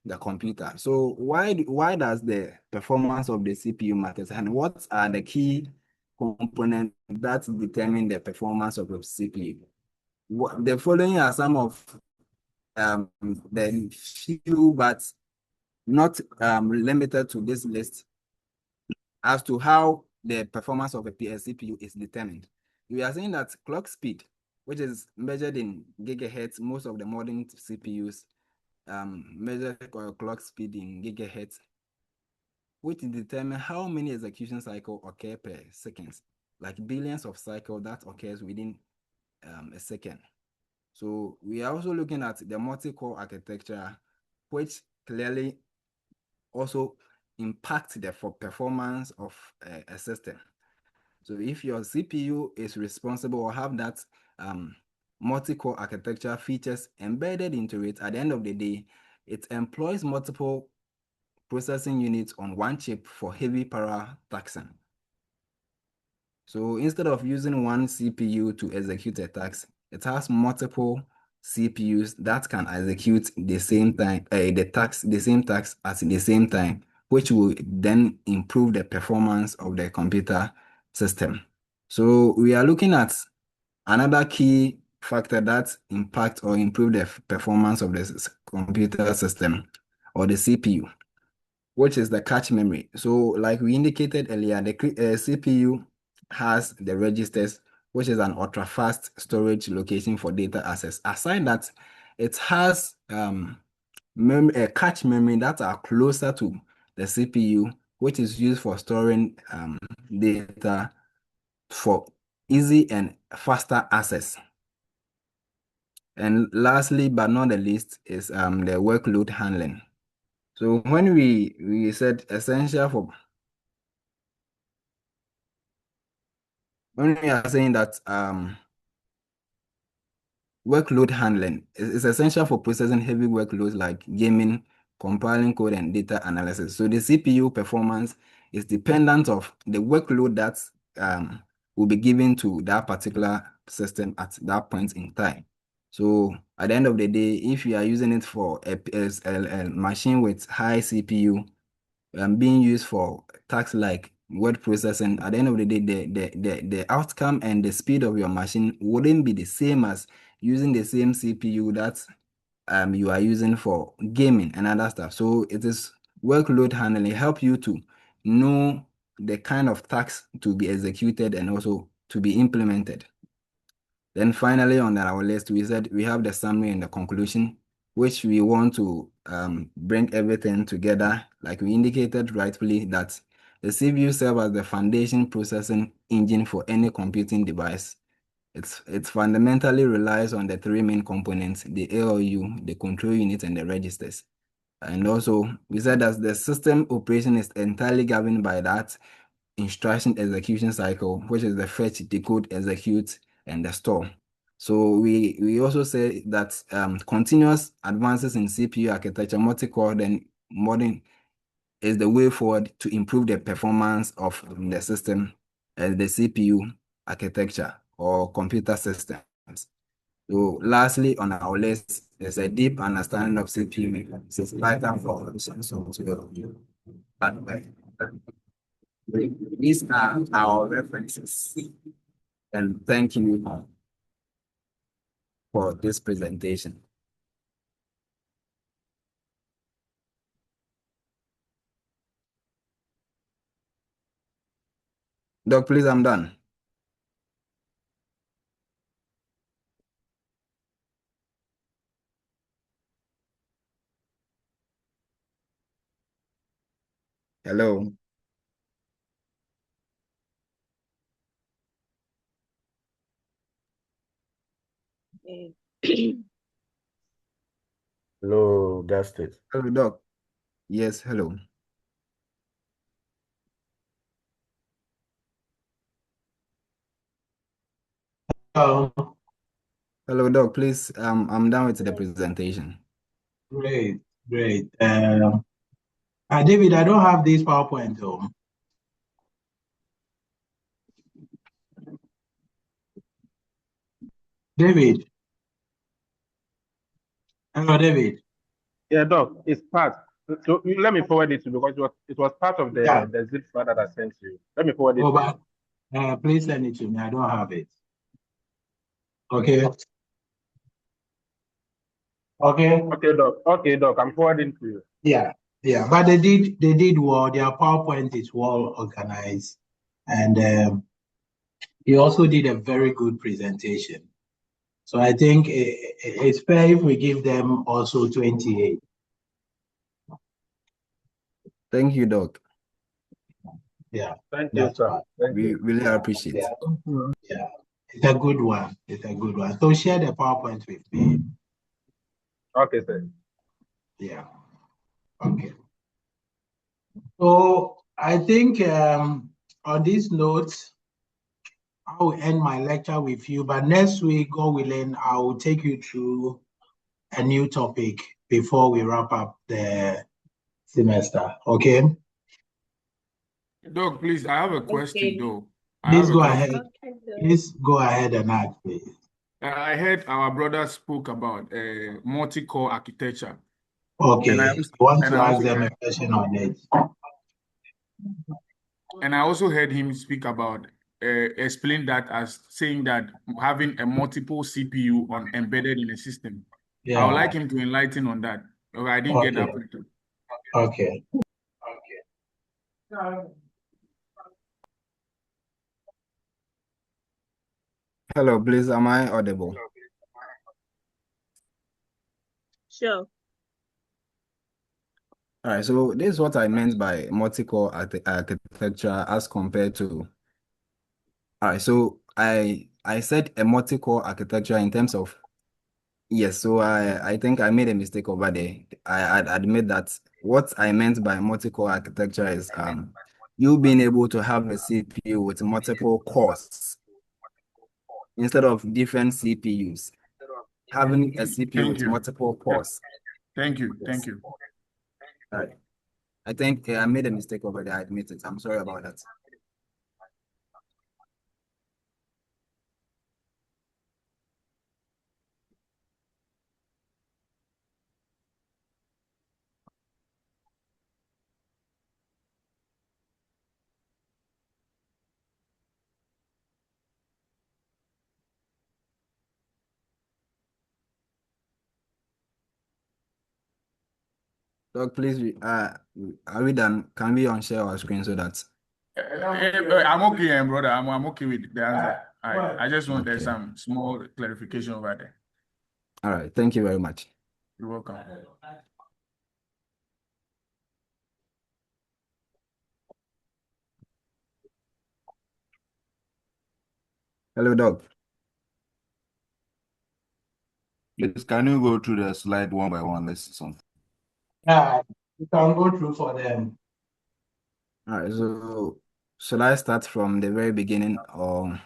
the computer. So why does the performance of the CPU matter, and what are the key components that determine the performance of the CPU? The following are some of the few, but not limited to this list, as to how the performance of a CPU is determined. We are saying that clock speed, which is measured in gigahertz, most of the modern CPUs measure clock speed in gigahertz, which determine how many execution cycles occur per second, like billions of cycles that occurs within a second. So we are also looking at the multi-core architecture, which clearly also impacts the performance of a system. So if your CPU is responsible or have that multi-core architecture features embedded into it, at the end of the day, it employs multiple processing units on one chip for heavy power taxing. So instead of using one CPU to execute a task, it has multiple CPUs that can execute the same time, the same task at the same time, which will then improve the performance of the computer system. So we are looking at another key factor that impact or improve the performance of the computer system or the CPU, which is the cache memory. So like we indicated earlier, the CPU has the registers, which is an ultra-fast storage location for data access. Aside that, it has cache memory that are closer to the CPU, which is used for storing data for easy and faster access. And lastly, but not the least, is the workload handling. So when we said essential for, when we are saying that workload handling is essential for processing heavy workloads like gaming, compiling code, and data analysis. So the CPU performance is dependent of the workload that will be given to that particular system at that point in time. So at the end of the day, if you are using it for a machine with high CPU being used for tasks like word processing, at the end of the day, the outcome and the speed of your machine wouldn't be the same as using the same CPU that you are using for gaming and other stuff. So it is workload handling, help you to know the kind of tasks to be executed and also to be implemented. Then finally on our list, we said we have the summary and the conclusion, which we want to bring everything together. Like we indicated rightfully that the CPU serves as the foundation processing engine for any computing device. It fundamentally relies on the three main components, the ALU, the control unit, and the registers. And also, we said that the system operation is entirely governed by that instruction execution cycle, which is the fetch, decode, execute, and the store. So we also say that continuous advances in CPU architecture, multi-core, then modern is the way forward to improve the performance of the system as the CPU architecture or computer systems. So lastly on our list is a deep understanding of CPU mechanisms. It's vital for these are our references. And thank you for this presentation. Doc, please, I'm done. Hello. Hello, Justice. Hello, Doc. Yes, hello. Oh, Hello, Doc. Please, I'm done with the presentation. great, great. David, I don't have this PowerPoint though. David. Hello, David. Yeah, Doc, it's part. So let me forward it to you because it was part of Yeah. the zip file that I sent you. Let me forward it Oh, to you. but please send it to me. I don't have it. Okay. Okay. Okay, Doc, I'm forwarding to you. Yeah. Yeah. But they did well. Their PowerPoint is well organized. And he also did a very good presentation. So I think it's fair if we give them also 28. Thank you, Doc. Yeah. Thank you, sir. Thank We you. really appreciate it. Yeah. It's a good one. It's a good one. So share the PowerPoint with me. Okay, sir. Yeah. Okay. So I think on this note, I will end my lecture with you, but next week, God willing, I will take you through a new topic before we wrap up the semester. Okay? Doc, please, I have a question Okay. though. I Please have a go question. ahead. Please go ahead and ask, please. I heard our brother spoke about multi-core architecture, and Okay. I want and to I ask also them a question on it. and I also heard him speak about explain that as saying that having a multiple CPU on embedded in a system. I would Yeah. like him to enlighten on that. Okay, I didn't get that Okay. part. Okay. Hello, please, am I audible? Sure. All right, so this is what I meant by multi-core architecture as compared to. All right, so I said a multi-core architecture in terms of. Yes, so I think I made a mistake over there. I admit that what I meant by multi-core architecture is you being able to have a CPU with multiple cores instead of different CPUs. Having a CPU Thank with you. multiple cores. Thank you. Yes. Thank you. All right. I think I made a mistake over there. I admit it. I'm sorry about that. Doc, please, are we done? Can we unshare our screen so that? I'm okay, brother. I'm okay with the answer. I just want Okay. some small clarification over there. All right. Thank you very much. You're welcome. Hello, Doc. Please, can you go through the slide one by one? Let's see something. Yeah, you can go through for them. All right. So, shall I start from the very beginning or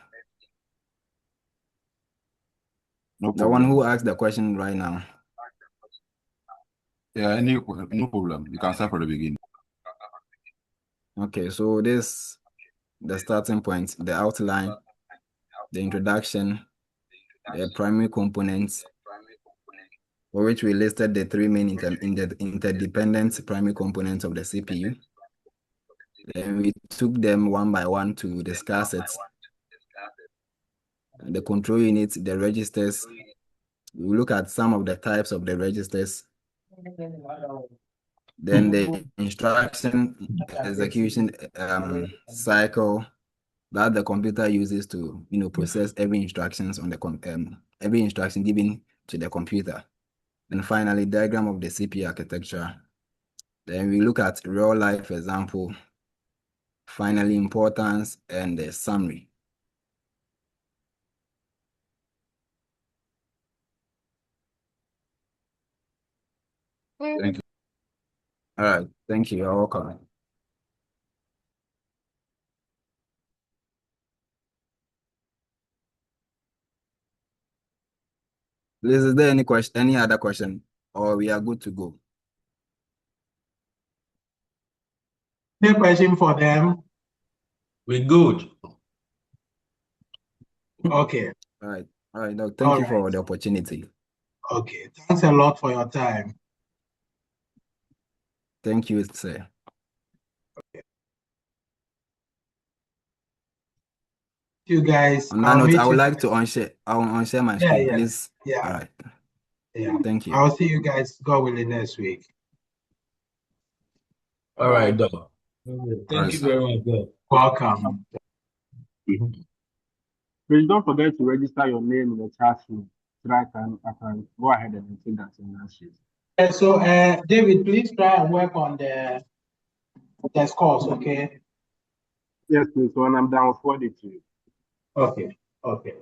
No the one problem. who asked the question right now? Yeah, no problem. You can start from the beginning. Okay. So this the starting point, the outline, the introduction, the primary components, for which we listed the three main interdependent primary components of the CPU. Then we took them one by one to discuss it. The control units, the registers. We look at some of the types of the registers. Then the instruction execution cycle, that the computer uses to process every instructions on the every instruction given to the computer. And finally, diagram of the CPU architecture. Then we look at real life example. Finally, importance and the summary. Thank you. All right, thank you. You're welcome. Liz, is there any other question, or we are good to go? Any question for them? We're good. Okay. All right. All right, Doc. Thank you for the opportunity. Okay. Thanks a lot for your time. Thank you, sir. Okay. You guys. On that note, I would like to unshare my screen, please. Yeah. All right. Yeah. Thank you. I'll see you guys, God willing, next week. All right, Doc. Thank you very much, Doc. Welcome. Please don't forget to register your name in the chat room so that I can go ahead and take that in that sheet. So, David, please try and work on the scores, okay? Yes, please. When I'm done, I'll forward it to you. Okay. Okay.